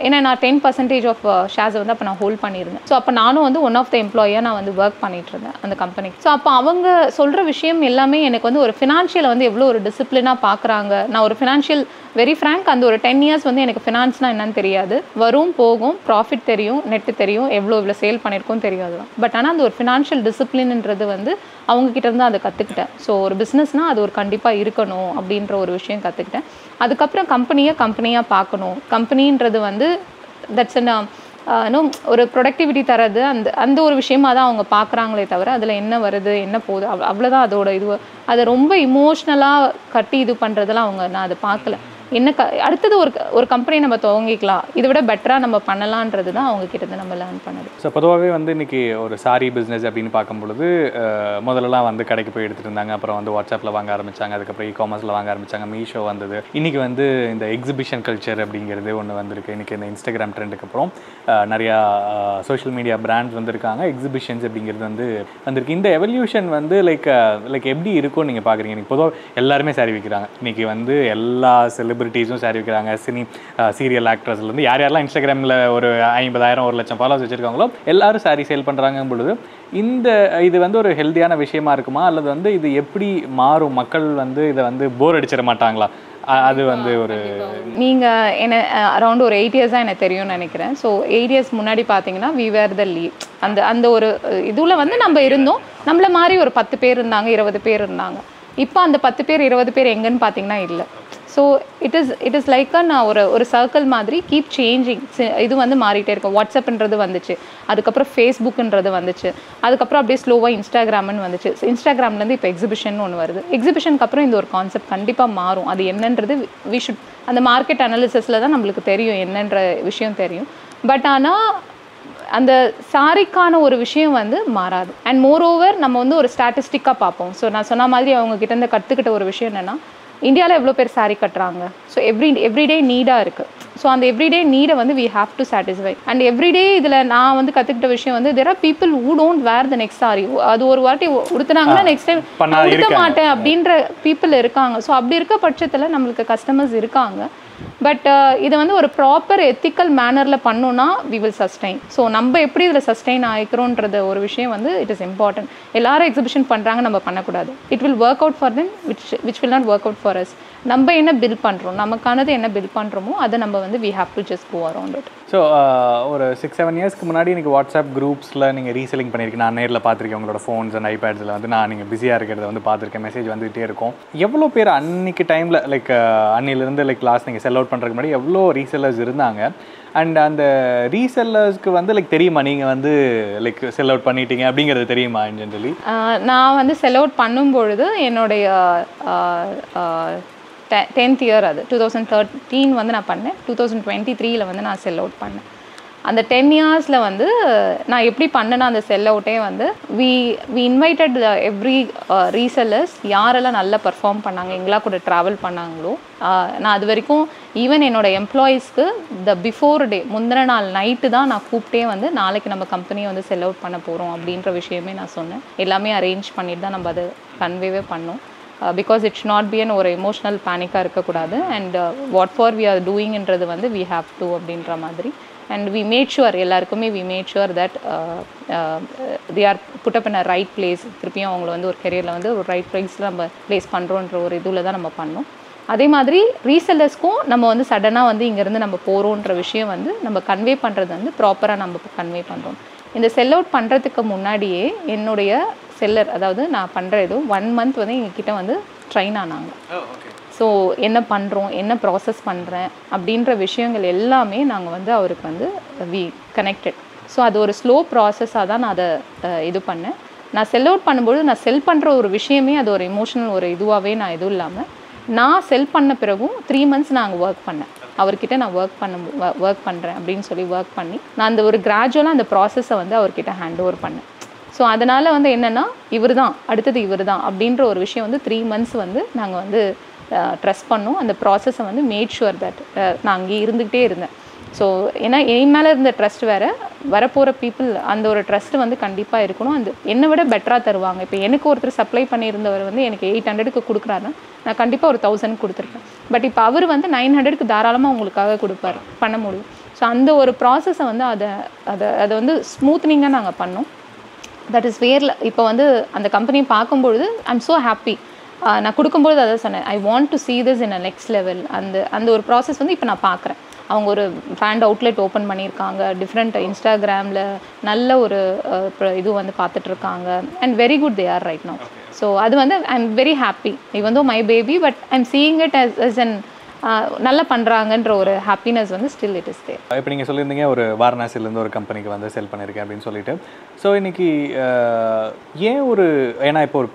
ஏன்னா நான் 10% ஆஃப் ஷேர்ஸை வந்து அப்போ நான் ஹோல்ட் பண்ணியிருந்தேன். ஸோ அப்போ நானும் வந்து ஒன் ஆஃப் த எம்ப்ளாயாக நான் வந்து ஒர்க் பண்ணிட்டு இருந்தேன் அந்த கம்பெனிக்கு. ஸோ அப்போ அவங்க சொல்கிற விஷயம் எல்லாமே எனக்கு வந்து ஒரு ஃபினான்ஷியலை வந்து எவ்வளோ ஒரு டிசிப்ளினாக பார்க்குறாங்க. நான் ஒரு ஃபினான்ஷியல் வெரி ஃப்ராங்க் அந்த ஒரு 10 years வந்து எனக்கு ஃபினான்ஸ்னால் என்னன்னு தெரியாது. வரும் போகும், ப்ராஃபிட் தெரியும், நெட்டு தெரியும், இவ்வளோ சேல் பண்ணியிருக்கோம் தெரியாது. பட் ஆனால் அந்த ஒரு ஃபினான்ஷியல் டிசிப்ளின்ன்றது வந்து அவங்கக்கிட்ட இருந்து அதை கற்றுக்கிட்டேன். ஸோ ஒரு பிஸ்னஸ்னால் அது ஒரு கண்டிப்பாக இருக்கணும் அப்படின்ற ஒரு விஷயம் கற்றுக்கிட்டேன். அதுக்கப்புறம் கம்பெனியாக பார்க்கணும். கம்பெனின்றது வந்து தட்ஸ் இன்னும் ஒரு ப்ரொடக்டிவிட்டி தரது அந்த ஒரு விஷயமாக தான் அவங்க பார்க்குறாங்களே தவிர அதில் என்ன வருது என்ன போகுது அவ்வளோதான் அதோட இது. அதை ரொம்ப இமோஷ்னலாக கட்டி இது பண்ணுறதெல்லாம் நான் அதை பார்க்கல. என்ன அடுத்தது ஒரு கம்பெனி நம்ம துவங்கிக்கலாம், இதை விட பெட்டராக நம்ம பண்ணலான்றது தான் அவங்க கிட்ட நம்ம லேர்ன் பண்ணது. ஸோ பொதுவாகவே வந்து இன்றைக்கி ஒரு சாரி பிஸ்னஸ் அப்படின்னு பார்க்கும்பொழுது முதல்லலாம் வந்து கடைக்கு போய் எடுத்துகிட்டு இருந்தாங்க, அப்புறம் வந்து வாட்ஸ்அப்பில் வாங்க ஆரம்பித்தாங்க, அதுக்கப்புறம் இ-காமர்ஸில் வாங்க ஆரம்பித்தாங்க, மீஷோ வந்தது. இன்றைக்கி வந்து இந்த எக்ஸிபிஷன் கல்ச்சர் அப்படிங்கிறது ஒன்று வந்திருக்கு. இன்றைக்கி இந்த இன்ஸ்டாகிராம் ட்ரெண்டுக்கு அப்புறம் நிறையா சோஷியல் மீடியா பிராண்ட்ஸ் வந்திருக்காங்க, எக்ஸிபிஷன்ஸ் அப்படிங்கிறது வந்திருக்கு. இந்த எவல்யூஷன் வந்து லைக் எப்படி இருக்கும்னு நீங்கள் பார்க்குறீங்க? இன்றைக்கி பொதுவாக எல்லாருமே சாரி விற்கிறாங்க. இன்றைக்கி வந்து எல்லா செலிபிரிட்டிஸும் சாரி விற்கிறாங்க. சீரியல் ஆக்ட்ரஸ்லேருந்து யாரெல்லாம் இன்ஸ்டாகிராமில் ஒரு 50,000 1 லட்சம் ஃபாலோவர்ஸ் வச்சுருக்காங்களோ எல்லாரும் சாரி சேல் பண்ணுறாங்க பொழுது இது வந்து ஒரு ஹெல்த்தியான விஷயமா இருக்குமா, அல்லது வந்து இது எப்படி மாறும்? மக்கள் வந்து இதை வந்து போர் அடிச்சிட மாட்டாங்களா? அது வந்து ஒரு நீங்கள் என்ன அரௌண்ட் ஒரு 8 years தான் எனக்கு தெரியும்னு நினைக்கிறேன். ஸோ 8 years முன்னாடி பார்த்தீங்கன்னா வி வேர் த லீட். அந்த ஒரு இதில் வந்து நம்ம இருந்தோம். நம்மள மாதிரி ஒரு 10 பேர் இருந்தாங்க, 20 பேர் இருந்தாங்க. இப்போ அந்த 10 பேர் 20 பேர் எங்கன்னு பார்த்தீங்கன்னா இல்லை. ஸோ இட் இஸ் லைக் ஒரு சர்க்கிள் மாதிரி கீப் சேஞ்சிங். இது வந்து மாறிட்டே இருக்கும். வாட்ஸ்அப்ன்றது வந்துச்சு, அதுக்கப்புறம் ஃபேஸ்புக்குன்றது வந்துச்சு, அதுக்கப்புறம் அப்படியே ஸ்லோவாக இன்ஸ்டாகிராம்னு வந்துச்சு. இன்ஸ்டாகிராம்லேருந்து இப்போ எக்ஸிபிஷன் ஒன்று வருது. எக்ஸிபிஷனுக்கு அப்புறம் இந்த ஒரு கான்செப்ட் கண்டிப்பாக மாறும். அது என்னன்றது வி ஷுட் அந்த மார்க்கெட் அனாலிசிஸில் தான் நம்மளுக்கு தெரியும், என்னன்ற விஷயம் தெரியும். பட் ஆனால் அந்த சாரிக்கான ஒரு விஷயம் வந்து மாறாது. அண்ட் மோர் ஓவர் நம்ம வந்து ஒரு ஸ்டாட்டிஸ்டிக்காக பார்ப்போம். ஸோ நான் சொன்ன மாதிரி அவங்க கிட்ட இருந்து கற்றுக்கிட்ட ஒரு விஷயம் என்னென்னா, இந்தியாவில் எவ்வளோ பேர் சாரி கட்டுறாங்க. ஸோ எவ்ரிடே நீடாக இருக்குது. ஸோ அந்த எவ்ரிடே நீடை வந்து we have to satisfy. And everyday இதில் நான் வந்து கற்றுக்கிட்ட விஷயம் வந்து there are people who don't wear the next sari. அது ஒரு வாட்டி உடுத்துனாங்கன்னா நெக்ஸ்ட் டைம் உடுத்த மாட்டேன் அப்படின்ற பீப்புள் இருக்காங்க. ஸோ அப்படி இருக்க பட்சத்தில் நம்மளுக்கு கஸ்டமர்ஸ் இருக்காங்க. பட் இதை வந்து ஒரு ப்ராப்பர் எத்திக்கல் மேனரில் பண்ணோன்னா வி வில் சஸ்டைன். ஸோ நம்ம எப்படி இதில் சஸ்டைன் ஆகிக்கிறோன்றது ஒரு விஷயம் வந்து இட் இஸ் இம்பார்ட்டன்ட். எல்லாரும் எக்ஸிபிஷன் பண்ணுறாங்க, நம்ம பண்ணக்கூடாது. It will work out for them which will not work out for us. நம்ம என்ன பில் பண்ணுறோம், நமக்கானது என்ன பில் பண்ணுறோமோ அதை நம்ம வந்து we have to just go around it. So ஒரு 6-7 இயர்ஸ்க்கு முன்னாடி நீங்கள் வாட்ஸ்அப் குரூப்ஸில் நீங்கள் ரீசெல்லிங் பண்ணியிருக்கேன். நான் நேரில் பார்த்துருக்கேன். உங்களோட ஃபோன்ஸ் அண்ட் ஐபேட்ஸில் வந்து நான் நீங்கள் பிஸியாக இருக்கிறத வந்து பார்த்துருக்கேன். மெசேஜ் வந்துகிட்டே இருக்கும். எவ்வளோ பேர் அன்றைக்கி டைமில் லைக் அன்னிலேருந்து லைக் லாஸ்ட் நீங்கள் செல் அவுட் பண்ணுறதுக்கு முன்னாடி எவ்வளோ ரீசெல்லர்ஸ் இருந்தாங்க? அண்ட் அந்த ரீசெல்லர்ஸ்க்கு வந்து லைக் தெரியுமா நீங்கள் வந்து லைக் செல் அவுட் பண்ணிட்டீங்க அப்படிங்கிறது தெரியுமா இன் ஜென்ரலி? நான் வந்து செல் அவுட் பண்ணும்பொழுது என்னுடைய 10th year அது 2013 வந்து நான் பண்ணேன். 2023 வந்து நான் செல் அவுட் பண்ணேன். அந்த 10 yearsல வந்து நான் எப்படி பண்ணேன்னா அந்த செல் அவுட்டே வந்து வி இன்வைட்டட் எவ்ரி ரீசெல்லர்ஸ் யாரெல்லாம் நல்லா பர்ஃபார்ம் பண்ணாங்க, எங்களா கூட ட்ராவல் பண்ணாங்களோ. நான் அது வரைக்கும் ஈவன் என்னோடய எம்ப்ளாயீஸ்க்கு பிஃபோர் டே முந்தின நாள் நைட்டு தான் நான் கூப்பிட்டே வந்து நாளைக்கு நம்ம கம்பெனியை வந்து செல் அவுட் பண்ண போகிறோம் அப்படின்ற விஷயமே நான் சொன்னேன். எல்லாமே அரேஞ்ச் பண்ணிட்டு தான் நம்ம அதை கன்வேவே பண்ணோம். Because it should not be an ஒரு எமோஷ்னல் பேனிக்காக இருக்கக்கூடாது. And what for we are டூயிங்ன்றது வந்து வி ஹாவ் டு அப்படின்ற மாதிரி. அண்ட் வி மேட் ஷுவர் எல்லாருக்குமே we made sure that they are put up in a right place. திருப்பியும் அவங்கள வந்து ஒரு கெரியரில் வந்து ஒரு ரைட் பிளேஸில் நம்ம பிளேஸ் பண்ணுறோன்ற ஒரு இதில் தான் நம்ம பண்ணோம். அதே மாதிரி ரீசெல்லர்ஸ்க்கும் நம்ம வந்து சடனாக வந்து இங்கேருந்து நம்ம போகிறோன்ற விஷயம் வந்து நம்ம கன்வே பண்ணுறது வந்து ப்ராப்பராக நம்ம கன்வே பண்ணுறோம். இந்த செல் அவுட் பண்ணுறதுக்கு முன்னாடியே என்னுடைய செல்லர், அதாவது நான் பண்ணுற 1 month வந்து எங்ககிட்ட வந்து ட்ரெயின் ஆனாங்க. ஸோ என்ன பண்ணுறோம், என்ன ப்ராசஸ் பண்ணுறேன் அப்படின்ற விஷயங்கள் எல்லாமே நாங்கள் வந்து அவருக்கு வந்து வி கனெக்டட். ஸோ அது ஒரு ஸ்லோ ப்ராசஸாக தான் நான் அதை இது பண்ணேன். நான் செல் அவுட் பண்ணும்போது நான் செல் பண்ணுற ஒரு விஷயமே அது ஒரு எமோஷனல் ஒரு இதுவாகவே நான் எதுவும் இல்லாமல் நான் செல் பண்ண பிறகும் 3 months நான் அங்கே ஒர்க் பண்ணேன். அவர்கிட்ட நான் ஒர்க் பண்ணுறேன் அப்படின்னு சொல்லி ஒர்க் பண்ணி நான் அந்த ஒரு கிராஜுவலாக அந்த ப்ராசஸை வந்து அவர்கிட்ட ஹேண்ட் ஓவர் பண்ணேன். ஸோ அதனால் வந்து என்னென்னா இவர் தான் அடுத்தது இவர் தான் அப்படின்ற ஒரு விஷயம் வந்து 3 months வந்து நாங்கள் வந்து ட்ரஸ்ட் பண்ணோம். அந்த ப்ராசஸை வந்து மேட் ஷுவர் தட் நான் அங்கே இருந்துக்கிட்டே இருந்தேன். ஸோ ஏன்னா என் மேலே இருந்த ட்ரஸ்ட் வேறு, வரப்போகிற பீப்புள் அந்த ஒரு ட்ரஸ்ட்டு வந்து கண்டிப்பாக இருக்கணும். அந்த என்னை விட பெட்டராக தருவாங்க. இப்போ எனக்கு ஒருத்தர் சப்ளை பண்ணியிருந்தவர் வந்து எனக்கு 800க்கு கொடுக்குறாருன்னா நான் கண்டிப்பாக ஒரு 1000 கொடுத்துருப்பேன். பட் இப்போ அவர் வந்து 900க்கு தாராளமாக உங்களுக்காக கொடுப்பார், பண்ண முடியும். ஸோ அந்த ஒரு ப்ராசஸை வந்து அதை வந்து ஸ்மூத்னிங்காக நாங்கள் பண்ணோம். தட் இஸ் வேரில் இப்போ வந்து அந்த கம்பெனியை பார்க்கும்பொழுது ஐ எம் ஸோ ஹாப்பி. நான் கொடுக்கும்பொழுது அதான் சொன்னேன், I want to see this in a next level. அந்த ஒரு ப்ராசஸ் வந்து இப்போ நான் பார்க்குறேன். அவங்க ஒரு பிராண்ட் அவுட்லெட் ஓப்பன் பண்ணியிருக்காங்க, டிஃப்ரெண்ட் இன்ஸ்டாகிராமில் நல்ல ஒரு இது வந்து பார்த்துட்ருக்காங்க. And very good they are right now. So அது வந்து I am very happy. Even though my baby, but I am seeing it as an நல்லா பண்ணுறாங்கன்ற ஒரு ஹாப்பினஸ் வந்து ஸ்டில் இட் இஸ் தேர். இப்போ நீங்கள் சொல்லியிருந்தீங்க ஒரு வாரணாசிலேருந்து ஒரு கம்பெனிக்கு வந்து செல் பண்ணியிருக்கேன் அப்படின்னு சொல்லிட்டு. ஸோ இன்றைக்கி ஏன் ஏன்னா இப்போ ஒரு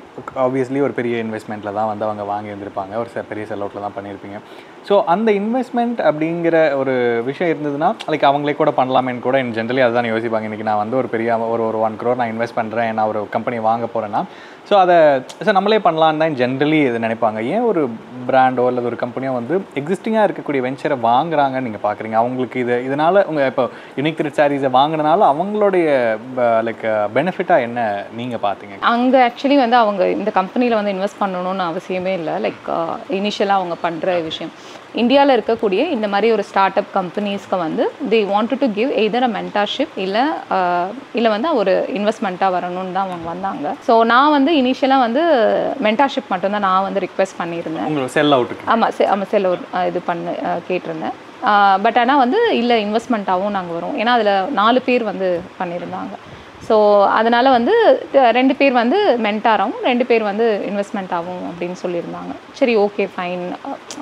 ஆப்வியஸ்லி ஒரு பெரிய இன்வெஸ்ட்மெண்ட்டில் தான் வந்து அவங்க வாங்கி வந்திருப்பாங்க, ஒரு பெரிய செல் அவுட்டில் தான் பண்ணியிருப்பீங்க. ஸோ அந்த இன்வெஸ்ட்மெண்ட் அப்படிங்கிற ஒரு விஷயம் இருந்ததுன்னா லைக் அவங்களே கூட பண்ணலாமேன்னு கூட ஜென்ரலி அதுதான் யோசிப்பாங்க. இன்றைக்கி நான் வந்து ஒரு பெரிய ஒரு 1 crore நான் இன்வெஸ்ட் பண்ணுறேன், நான் ஒரு கம்பெனி வாங்க போகிறேன்னா ஸோ அதை நம்மளே பண்ணலான்னு தான் ஜென்ரலி இது நினைப்பாங்க. ஏன் ஒரு பிராண்டோ அல்லது ஒரு கம்பெனியோ வந்து எக்ஸிஸ்டிங்காக இருக்கக்கூடிய வெஞ்சரை வாங்குறாங்கன்னு நீங்கள் பார்க்குறீங்க? அவங்களுக்கு இதனால் உங்கள் இப்போ யுனிக் த்ரெட் சாரீஸை வாங்கினால அவங்களுடைய லைக் பெனிஃபிட்டாக என்ன நீங்கள் பார்த்தீங்க? அங்கே ஆக்சுவலி வந்து அவங்க இந்த கம்பெனியில் வந்து இன்வெஸ்ட் பண்ணணும்னு அவசியமே இல்லை. லைக் இனிஷியலாக அவங்க பண்ணுற விஷயம் இந்தியாவில் இருக்கக்கூடிய இந்த மாதிரி ஒரு ஸ்டார்ட் அப் கம்பெனிஸ்க்கு வந்து they wanted to give either a mentorship இல்லை வந்து ஒரு இன்வெஸ்ட்மெண்ட்டாக வரணும்னு தான் அவங்க வந்தாங்க. ஸோ நான் வந்து இனிஷியலாக வந்து மென்டார்ஷிப் மட்டும்தான் நான் வந்து ரிக்வெஸ்ட் பண்ணியிருந்தேன். செல் அவுட் ஆமாம் செல் அவுட் இது கேட்டிருந்தேன். பட் ஆனால் வந்து இல்லை இன்வெஸ்ட்மெண்ட்டாகவும் நாங்கள் வரோம். ஏன்னா அதில் 4 பேர் வந்து பண்ணியிருந்தாங்க. ஸோ அதனால் வந்து 2 பேர் வந்து மென்டாராகவும் 2 பேர் வந்து இன்வெஸ்ட்மெண்ட் ஆகும் அப்படின்னு சொல்லியிருந்தாங்க. சரி ஓகே ஃபைன்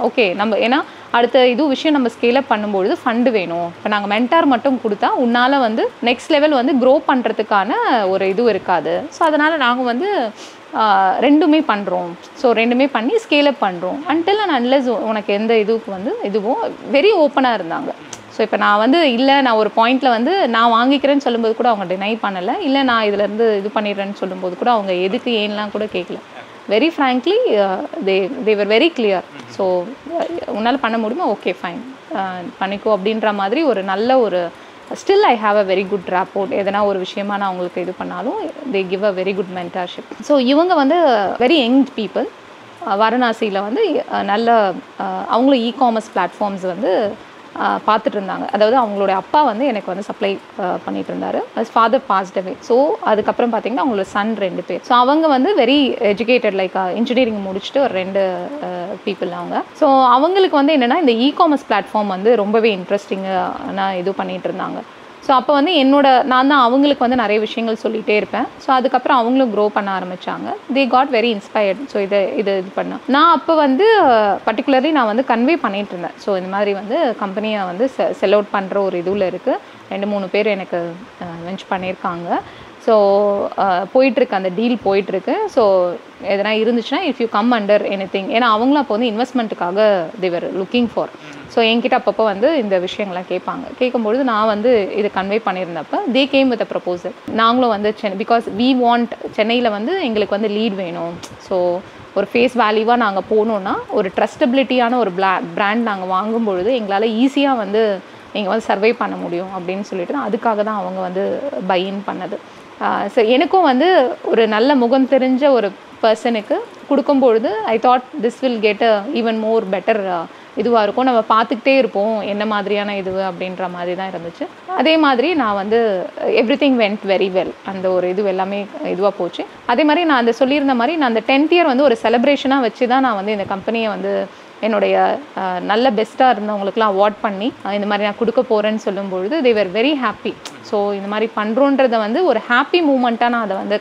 ஓகே. நம்ம ஏன்னா அடுத்த விஷயம் நம்ம ஸ்கேலப் பண்ணும்பொழுது ஃபண்டு வேணும். இப்போ நாங்கள் மென்டார் மட்டும் கொடுத்தா உன்னால் வந்து நெக்ஸ்ட் லெவல் வந்து க்ரோ பண்ணுறதுக்கான ஒரு இருக்காது. ஸோ அதனால் நாங்கள் வந்து 2மே பண்ணுறோம். ஸோ 2மே பண்ணி ஸ்கேலப் பண்ணுறோம். அன்டில் அண்ட் அன்லெஸ் உனக்கு எந்த இதுக்கு வந்து இதுவும் வெரி ஓப்பனாக இருந்தாங்க. ஸோ இப்போ நான் வந்து இல்லை நான் ஒரு பாயிண்டில் வந்து நான் வாங்கிக்கிறேன்னு சொல்லும்போது கூட அவங்க டினை பண்ணலை. இல்லை நான் இதுலேருந்து இது பண்ணிடுறேன்னு சொல்லும்போது கூட அவங்க எதுக்கு ஏன்லாம் கூட கேட்கல. Very frankly they were very clear. So உன்னால் பண்ண முடியுமா, ஓகே ஃபைன் பண்ணிக்கோ அப்படின்ற மாதிரி ஒரு நல்ல ஒரு still I have a very good rapport. எதனா ஒரு விஷயமா நான் அவங்களுக்கு இது பண்ணாலும் they give a very good mentorship. So இவங்க வந்து வெரி யங் பீப்புள். வாரணாசியில் வந்து நல்ல அவங்களும் இ-காமர்ஸ் பிளாட்ஃபார்ம்ஸ் வந்து பார்த்துட்டு இருந்தாங்க. அதாவது அவங்களோட அப்பா வந்து எனக்கு வந்து சப்ளை பண்ணிட்டு இருந்தார். ஃபாதர் பாஸ்ட் அவே. ஸோ அதுக்கப்புறம் பார்த்தீங்கன்னா அவங்களோட சன் 2 பேர். ஸோ அவங்க வந்து வெரி எஜுகேட்டட் லைக் இன்ஜினியரிங் முடிச்சுட்டு ஒரு 2 பீப்புள் அவங்க. ஸோ அவங்களுக்கு வந்து என்னென்னா இந்த இ-காமர்ஸ் பிளாட்ஃபார்ம் வந்து ரொம்பவே இன்ட்ரெஸ்டிங்காக இது பண்ணிகிட்டு இருந்தாங்க. ஸோ அப்போ வந்து நான் தான் அவங்களுக்கு வந்து நிறைய விஷயங்கள் சொல்லிகிட்டே இருப்பேன். ஸோ அதுக்கப்புறம் அவங்களும் க்ரோ பண்ண ஆரம்பித்தாங்க. They got very inspired. So இது பண்ணேன் நான் அப்போ வந்து பர்டிகுலர்லி நான் வந்து கன்வே பண்ணிகிட்டு இருந்தேன். ஸோ இந்த மாதிரி வந்து கம்பெனியை வந்து செல் அவுட் பண்ணுற ஒரு இதுவில் இருக்குது. 2-3 பேர் எனக்கு வெஞ்ச் பண்ணியிருக்காங்க. ஸோ போயிட்டுருக்கு, அந்த டீல் போயிட்டுருக்கு. ஸோ எதனா இருந்துச்சுன்னா if you come under anything, ஏன்னா அவங்களும் அப்போ வந்து இன்வெஸ்ட்மெண்ட்டுக்காக தேவர் லுக்கிங் ஃபார். ஸோ என்கிட்ட அப்பப்போ வந்து இந்த விஷயங்கள்லாம் கேட்கும்பொழுது நான் வந்து இது கன்வே பண்ணியிருந்தப்போ they came with a proposal. நாங்களும் வந்து பிகாஸ் வி வாண்ட் சென்னையில் வந்து எங்களுக்கு வந்து லீட் வேணும். ஸோ ஒரு ஃபேஸ் வேல்யூவாக நாங்கள் போகணுன்னா ஒரு ட்ரஸ்டபிலிட்டியான ஒரு பிராண்ட் நாங்கள் வாங்கும்பொழுது எங்களால் ஈஸியாக வந்து நீங்கள் வந்து சர்வை பண்ண முடியும் அப்படின்னு சொல்லிட்டு அதுக்காக தான் அவங்க வந்து பைஇன் பண்ணது. ஸோ எனக்கும் வந்து ஒரு நல்ல முகம் தெரிஞ்ச ஒரு பர்சனுக்கு கொடுக்கும்பொழுது I thought this will get a even more better இதுவாக இருக்கும். நம்ம பார்த்துக்கிட்டே இருப்போம் என்ன மாதிரியான அப்படின்ற மாதிரி தான் இருந்துச்சு. அதே மாதிரி நான் வந்து எவ்ரிதிங் வென்ட் வெரி வெல். அந்த ஒரு எல்லாமே இதுவாக போச்சு. அதே மாதிரி நான் அந்த சொல்லியிருந்த மாதிரி நான் அந்த 10th இயர் வந்து ஒரு செலிப்ரேஷனாக வச்சு தான் நான் வந்து இந்த கம்பெனியை வந்து என்னுடைய நல்ல பெஸ்ட்டாக இருந்தவங்களுக்குலாம் அவார்ட் பண்ணி இந்த மாதிரி நான் கொடுக்க போகிறேன்னு சொல்லும்பொழுது தே வர் வெரி ஹாப்பி. ஸோ இந்த மாதிரி பண்ணுறோன்றதை வந்து ஒரு ஹாப்பி மூமெண்ட்டாக நான் அதை வந்து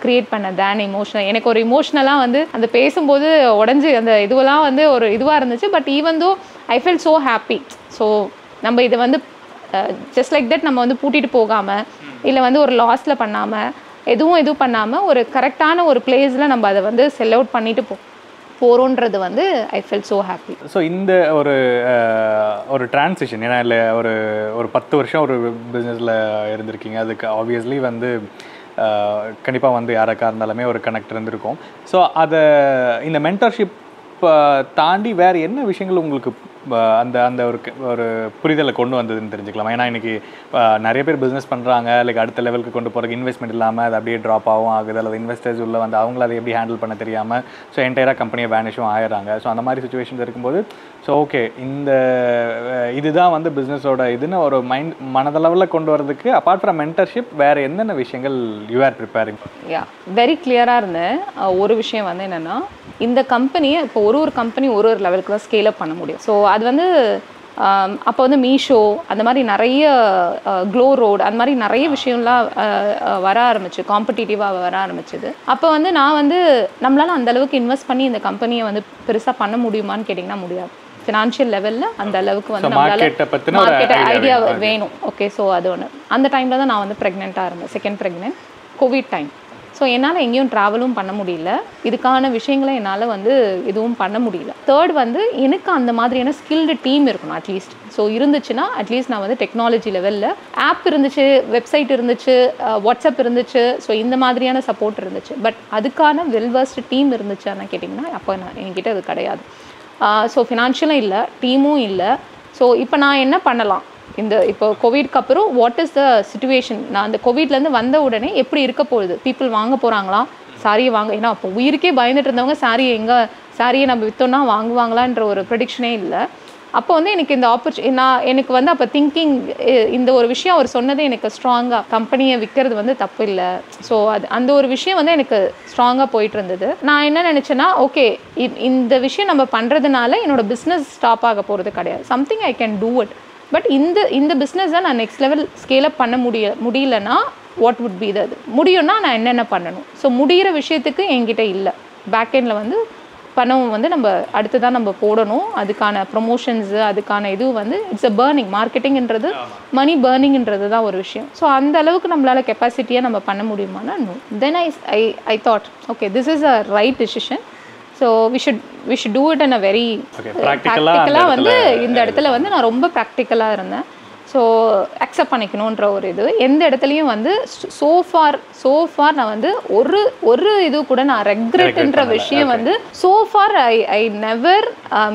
க்ரியேட் பண்ண தேன் இமோஷனல். எனக்கு ஒரு இமோஷ்னலாக வந்து அந்த பேசும்போது உடஞ்சி அந்த இதுவெல்லாம் வந்து ஒரு இதுவாக இருந்துச்சு. But even though I feel so happy. So நம்ம இதை வந்து ஜஸ்ட் லைக் தட் நம்ம வந்து பூட்டிட்டு போகாமல் இல்லை வந்து ஒரு லாஸில் பண்ணாமல் எதுவும் பண்ணாமல் ஒரு கரெக்டான ஒரு பிளேஸில் நம்ம அதை வந்து செல் அவுட் பண்ணிட்டு போகிறோன்றது வந்து I feel so happy. So இந்த ஒரு டிரான்சிஷன், ஏன்னா இல்லை ஒரு 10 வருஷம் ஒரு பிஸ்னஸில் இருந்திருக்கீங்க. அதுக்கு ஆப்வியஸ்லி வந்து கண்டிப்பாக வந்து யாராக்கா இருந்தாலுமே ஒரு கனெக்ட் இருந்திருக்கும். ஸோ அதை இந்த மென்டர்ஷிப் தாண்டி வேறு என்ன விஷயங்கள் உங்களுக்கு அந்த அந்த ஒரு புரிதலை கொண்டு வந்ததுன்னு தெரிஞ்சுக்கலாம். ஏன்னா இன்றைக்கி நிறைய பேர் பிஸ்னஸ் பண்ணுறாங்க, லைக் அடுத்த லெவலுக்கு கொண்டு போகிறதுக்கு இன்வெஸ்ட்மெண்ட் இல்லாமல் அது அப்படியே ட்ராப் ஆகுது, அல்லது இன்வெஸ்டர்ஸ் உள்ள வந்து அவங்கள அதை எப்படி ஹேண்டில் பண்ண தெரியாமல் ஸோ என்டையராக கம்பெனியை வேனிஷும் ஆயிடுறாங்க. ஸோ அந்த மாதிரி சுச்சுவேஷன்ஸ் இருக்கும்போது ஸோ ஓகே இதுதான் வந்து பிஸ்னஸோட இதுன்னு ஒரு மனதளவில் கொண்டு வரதுக்கு அப்பார்ட் ஃப்ரம் மென்டர்ஷிப் வேறு என்னென்ன விஷயங்கள் யூ ஆர் ப்ரிப்பேரிங்? வெரி கிளியராக இருந்தேன். ஒரு விஷயம் வந்து என்னென்னா, இந்த கம்பெனியை இப்போ ஒரு கம்பெனி ஒரு லெவலுக்கு தான் ஸ்கேல் அப் பண்ண முடியும். ஸோ அது வந்து அப்போ வந்து மீஷோ அந்த மாதிரி நிறைய க்ளோ ரோட் அந்த மாதிரி நிறைய விஷயம்லாம் வர ஆரம்பிச்சு, காம்படிட்டிவாக வர ஆரம்பிச்சுது. அப்போ வந்து நான் வந்து நம்மளால் அந்தளவுக்கு இன்வெஸ்ட் பண்ணி இந்த கம்பெனியை வந்து பெருசாக பண்ண முடியுமான்னு கேட்டிங்கன்னா முடியாது. ஃபினான்ஷியல் லெவலில் அந்த அளவுக்கு வந்து நம்மளால் மார்க்கெட் ஐடியா வேணும். ஓகே, ஸோ அது ஒன்று. அந்த டைமில் தான் நான் வந்து ப்ரெக்னெண்ட்டாக இருந்தேன், second pregnant, Covid time. So என்னால் எங்கேயும் ட்ராவலும் பண்ண முடியல, இதுக்கான விஷயங்களை என்னால் வந்து எதுவும் பண்ண முடியல. தேர்ட் வந்து எனக்கு அந்த மாதிரியான ஸ்கில்டு டீம் இருக்கணும் அட்லீஸ்ட். ஸோ இருந்துச்சுன்னா அட்லீஸ்ட் நான் வந்து டெக்னாலஜி லெவலில் ஆப் இருந்துச்சு, வெப்சைட் இருந்துச்சு, வாட்ஸ்அப் இருந்துச்சு, ஸோ இந்த மாதிரியான சப்போர்ட் இருந்துச்சு. பட் அதுக்கான வெல்வர்ஸ்டு டீம் இருந்துச்சான்னு கேட்டிங்கன்னா அப்போ என்கிட்ட அது கிடையாது. ஸோ ஃபினான்ஷியலும் இல்லை, டீமும் இல்லை. ஸோ இப்போ நான் என்ன பண்ணலாம், இப்போ கோவிட்க்கு அப்புறம் வாட் இஸ் த சிச்சுவேஷன், நான் அந்த கோவிட்லேருந்து வந்த உடனே எப்படி இருக்க போகுது, பீப்புள் வாங்க போகிறாங்களா சாரியை வாங்க, ஏன்னா அப்போ உயிருக்கே பயந்துட்டு இருந்தவங்க சாரியை நம்ம விற்றோன்னா வாங்குவாங்களான்ற ஒரு ப்ரெடிக்ஷனே இல்லை. அப்போ வந்து எனக்கு இந்த எனக்கு வந்து அப்போ திங்கிங் இந்த ஒரு விஷயம் அவர் சொன்னதே எனக்கு ஸ்ட்ராங்காக, கம்பெனியை விற்கிறது வந்து தப்பு இல்லை. ஸோ அந்த ஒரு விஷயம் வந்து எனக்கு ஸ்ட்ராங்காக போயிட்டு இருந்தது. நான் என்ன நினச்சேன்னா, ஓகே இந்த விஷயம் நம்ம பண்ணுறதுனால என்னோட பிஸ்னஸ் ஸ்டாப் ஆக போகிறது கிடையாது, something I can do it. But இந்த பிஸ்னஸை நான் நெக்ஸ்ட் லெவல் ஸ்கேலப் பண்ண முடியலன்னா வாட் வுட் பி அது முடியும்னா நான் என்னென்ன பண்ணணும். ஸோ முடிகிற விஷயத்துக்கு என்கிட்ட இல்லை. பேக்கெண்டில் வந்து பணம் வந்து நம்ம அடுத்து தான் நம்ம போடணும், அதுக்கான ப்ரொமோஷன்ஸு அதுக்கான இது வந்து இட்ஸ் அ பர்னிங், மார்க்கெட்டிங்ன்றது மணி பர்னிங்ன்றது தான் ஒரு விஷயம். ஸோ அந்த அளவுக்கு நம்மளால் கெப்பாசிட்டியாக நம்ம பண்ண முடியுமானா no. Then I thought okay this is a right decision. So we should do it in a very ப்ராக்டிக்கலாக வந்து இந்த இடத்துல வந்து நான் ரொம்ப ப்ராக்டிக்கலாக இருந்தேன். ஸோ அக்செப்ட் பண்ணிக்கணுன்ற ஒரு இது எந்த இடத்துலையும் வந்து சோஃபார் நான் வந்து ஒரு இது கூட நான் ரெக்ரெட்ன்ற விஷயம் வந்து so far I never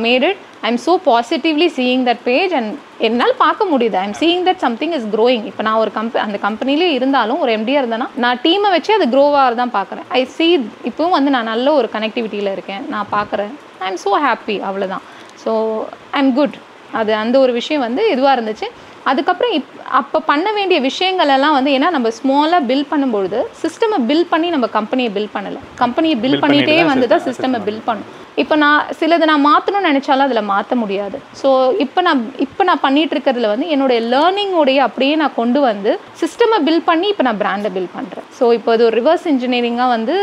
made it. I am so positively seeing that page and என்னால் பார்க்க முடியுது. I am seeing that something is growing. இப்போ நான் ஒரு அந்த கம்பெனிலே இருந்தாலும் ஒரு எம்டியாக இருந்தேன்னா நான் டீமை வச்சு அது க்ரோவாக தான் பார்க்குறேன். ஐ சீ இப்போவும் வந்து நான் நல்ல ஒரு கனெக்டிவிட்டியில் இருக்கேன், நான் பார்க்குறேன். ஐ எம் ஸோ ஹாப்பி, அவ்வளோதான். So I am good. அந்த ஒரு விஷயம் வந்து இதுவாக இருந்துச்சு. அதுக்கப்புறம் அப்போ பண்ண வேண்டிய விஷயங்கள் எல்லாம் வந்து ஏன்னா நம்ம ஸ்மாலாக பில்ட் பண்ணும்பொழுது சிஸ்டமை பில்ட் பண்ணி நம்ம கம்பெனியை பில்ட் பண்ணலை, கம்பெனியை பில்ட் பண்ணிகிட்டே வந்து தான் சிஸ்டமை பில்ட் பண்ணும். இப்போ நான் மாற்றணும்னு நினச்சாலும் அதில் மாற்ற முடியாது. ஸோ இப்போ நான் பண்ணிகிட்டு இருக்கிறதுல வந்து என்னுடைய லேர்னிங்கோடைய அப்படியே நான் கொண்டு வந்து சிஸ்டமை பில்ட் பண்ணி இப்போ நான் பிராண்டை பில்ட் பண்ணுறேன். ஸோ இப்போ அது ஒரு ரிவர்ஸ் இன்ஜினியரிங்காக வந்து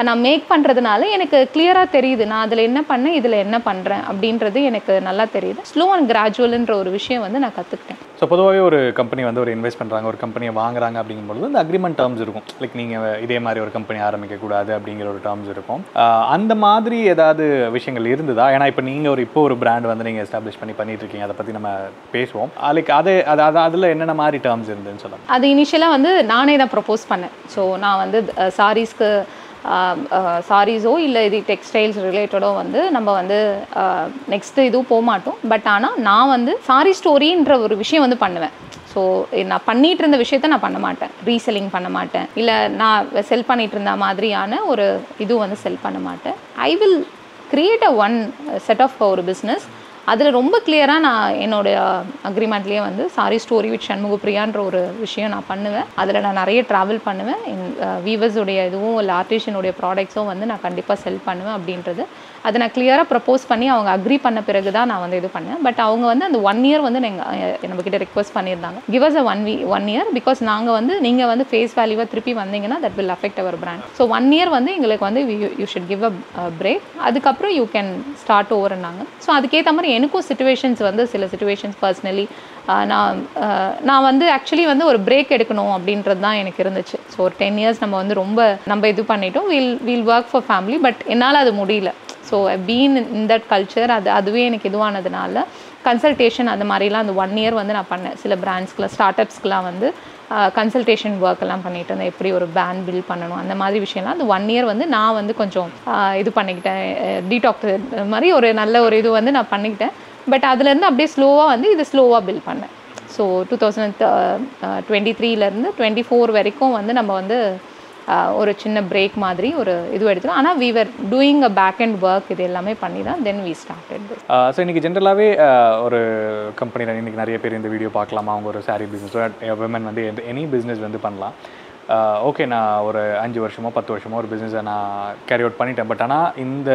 நான் மேக் பண்ணுறதுனால எனக்கு கிளியராக தெரியுது நான் அதில் என்ன பண்ணேன், இதில் என்ன பண்ணுறேன் அப்படின்றது எனக்கு நல்லா தெரியுது. ஸ்லோ அண்ட் கிராஜுவல்ன்ற ஒரு விஷயம் வந்து நான் கற்றுக்கிட்டேன். ஸோ பொதுவாகவே ஒரு கம்பெனி வந்து ஒரு இன்வெஸ்ட் பண்ணுறாங்க, ஒரு கம்பெனியை வாங்குறாங்க அப்படிங்கும்போது அந்த அக்ரிமெண்ட் டேர்ம்ஸ் இருக்கும். லைக் நீங்கள் இதே மாதிரி ஒரு கம்பெனி ஆரம்பிக்கக்கூடாது அப்படிங்கிற ஒரு டேர்ம்ஸ் இருக்கும். அந்த மாதிரி ஏதாவது விஷயங்கள் இருந்ததா? ஏன்னா இப்போ ஒரு பிராண்ட் வந்து நீங்கள் எஸ்டாப்ளிஷ் பண்ணிட்டு இருக்கீங்க, அதை பற்றி நம்ம பேசுவோம். லைக் அதில் என்னென்ன மாதிரி டேர்ம்ஸ் இருந்துன்னு சொல்லலாம். அது இனிஷியலாக வந்து நானே தான் ப்ரப்போஸ் பண்ணேன். ஸோ நான் வந்து சாரீஸோ இல்லை இது டெக்ஸ்டைல்ஸ் ரிலேட்டடோ வந்து நம்ம வந்து நெக்ஸ்ட்டு இதுவும் போக மாட்டோம். பட் ஆனால் நான் வந்து சாரி ஸ்டோரின்ற ஒரு விஷயம் வந்து பண்ணுவேன். ஸோ நான் பண்ணிகிட்டு இருந்த விஷயத்த நான் பண்ண மாட்டேன், ரீசெல்லிங் பண்ண மாட்டேன், இல்லை நான் செல் பண்ணிகிட்டு இருந்த மாதிரியான ஒரு இது வந்து செல் பண்ண மாட்டேன். I will create one set of ஒரு பிஸ்னஸ். அதில் ரொம்ப கிளியராக நான் என்னோடய அக்ரிமெண்ட்லேயே வந்து சாரி ஸ்டோரி வித் சண்முகப்பிரியான்ற ஒரு விஷயம் நான் பண்ணுவேன். அதில் நான் நிறைய ட்ராவல் பண்ணுவேன். வீவர்ஸுடைய இதுவும் இல்லை ஆர்டிஷனுடைய ப்ராடக்ட்ஸும் வந்து நான் கண்டிப்பாக செல் பண்ணுவேன் அப்படின்றது அதை நான் கிளியராக ப்ரப்போஸ் பண்ணி அவங்க அக்ரி பண்ண பிறகு தான் நான் வந்து இது பண்ணேன். பட் அவங்க வந்து அந்த 1 இயர் வந்து நம்மக்கிட்ட ரெக்வஸ்ட் பண்ணியிருந்தாங்க, give us a 1 year, because நாங்கள் வந்து நீங்கள் வந்து ஃபேஸ் வேல்யூவாக திருப்பி வந்தீங்கன்னா that will affect our brand. So 1 year வந்து எங்களுக்கு வந்து you should give a break, அதுக்கப்புறம் யூ கேன் ஸ்டார்ட் ஓவர்னாங்க. ஸோ அதுக்கேற்ற மாதிரி எனக்கும் சிச்சுவேஷன்ஸ் வந்து சில சிச்சுவேஷன்ஸ் பர்சனலி நான் வந்து ஆக்சுவலி வந்து ஒரு பிரேக் எடுக்கணும் அப்படின்றது தான் எனக்கு இருந்துச்சு. ஸோ ஒரு 10 இயர்ஸ் நம்ம இது பண்ணிட்டோம், we'll work for family, but என்னால் அது முடியல. So been in that culture அதுவே எனக்கு இதுவானதுனால கன்சல்டேஷன் அந்த மாதிரிலாம் அந்த 1 இயர் வந்து நான் பண்ணேன். சில பிராண்ட்ஸ்க்குலாம் ஸ்டார்ட் அப்ஸ்க்குலாம் வந்து கன்சல்டேஷன் ஒர்க் எல்லாம் பண்ணிட்டு இருந்தேன், எப்படி ஒரு பிராண்ட் பில்ட் பண்ணணும் அந்த மாதிரி விஷயம்லாம். அந்த 1 இயர் வந்து நான் வந்து கொஞ்சம் இது பண்ணிக்கிட்டேன், டீடாக்ஸ் மாதிரி ஒரு நல்ல ஒரு இது வந்து நான் பண்ணிக்கிட்டேன். பட் அதுலேருந்து அப்படியே ஸ்லோவாக வந்து இது ஸ்லோவாக பில்ட் பண்ணேன். ஸோ 2023 24 வரைக்கும் வந்து நம்ம வந்து ஒரு சின்ன பிரேக் மாதிரி ஒரு இது எடுத்துரும். ஆனால் we were doing a back end work, இது எல்லாமே பண்ணி தான் then we started. ஸோ இன்றைக்கி ஜென்ரலாகவே ஒரு கம்பெனியில் இன்றைக்கி நிறைய பேர் இந்த வீடியோ பார்க்கலாமா, அவங்க ஒரு சாரீ பிஸ்னஸ் விமன் வந்து எனி பிஸ்னஸ் வந்து பண்ணலாம். ஓகே, நான் ஒரு 5 வருஷமோ 10 வருஷமோ ஒரு பிஸ்னஸை நான் கேரி அவுட் பண்ணிட்டேன். பட் ஆனால் இந்த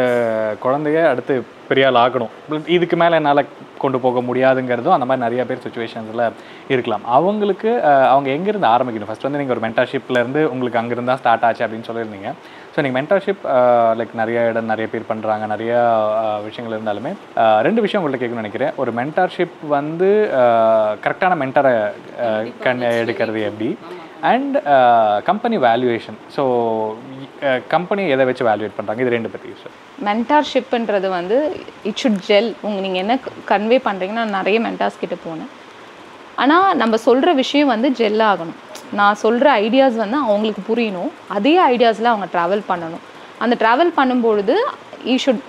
குழந்தைய அடுத்து பெரிய ஆள் ஆகணும், இதுக்கு மேலே என்னால் கொண்டு போக முடியாதுங்கிறதும் அந்த மாதிரி நிறைய பேர் சுச்சுவேஷன்ஸில் இருக்கலாம். அவங்களுக்கு அவங்க எங்கேருந்து ஆரம்பிக்கணும்? ஃபஸ்ட் வந்து நீங்கள் ஒரு மென்டர்ஷிப்லேருந்து உங்களுக்கு அங்கேருந்து தான் ஸ்டார்ட் ஆச்சு அப்படின்னு சொல்லியிருந்தீங்க. ஸோ நீங்கள் மென்டர்ஷிப் லைக் நிறைய பேர் பண்ணுறாங்க, நிறையா விஷயங்கள் இருந்தாலுமே 2 விஷயம் உங்கள்கிட்ட கேட்கணும்னு நினைக்கிறேன். ஒரு மென்டர்ஷிப் வந்து கரெக்டான மென்டரை எடுக்கிறது எப்படி, and company valuation. So company எதை வச்சு வேல்யூவேட் பண்ணுறாங்க, இது 2 பற்றி சார். மென்டார்ஷிப்ன்றது வந்து இட் ஷுட் ஜெல். நீங்கள் என்ன கன்வே பண்ணுறீங்கன்னா, நிறைய மென்டார்ஸ் கிட்ட போனேன், ஆனால் நம்ம சொல்கிற விஷயம் வந்து ஜெல் ஆகணும். நான் சொல்கிற ஐடியாஸ் வந்து அவங்களுக்கு புரியணும், அதே ஐடியாஸில் அவங்க ட்ராவல் பண்ணணும். அந்த ட்ராவல் பண்ணும்பொழுது யூ ஷுட்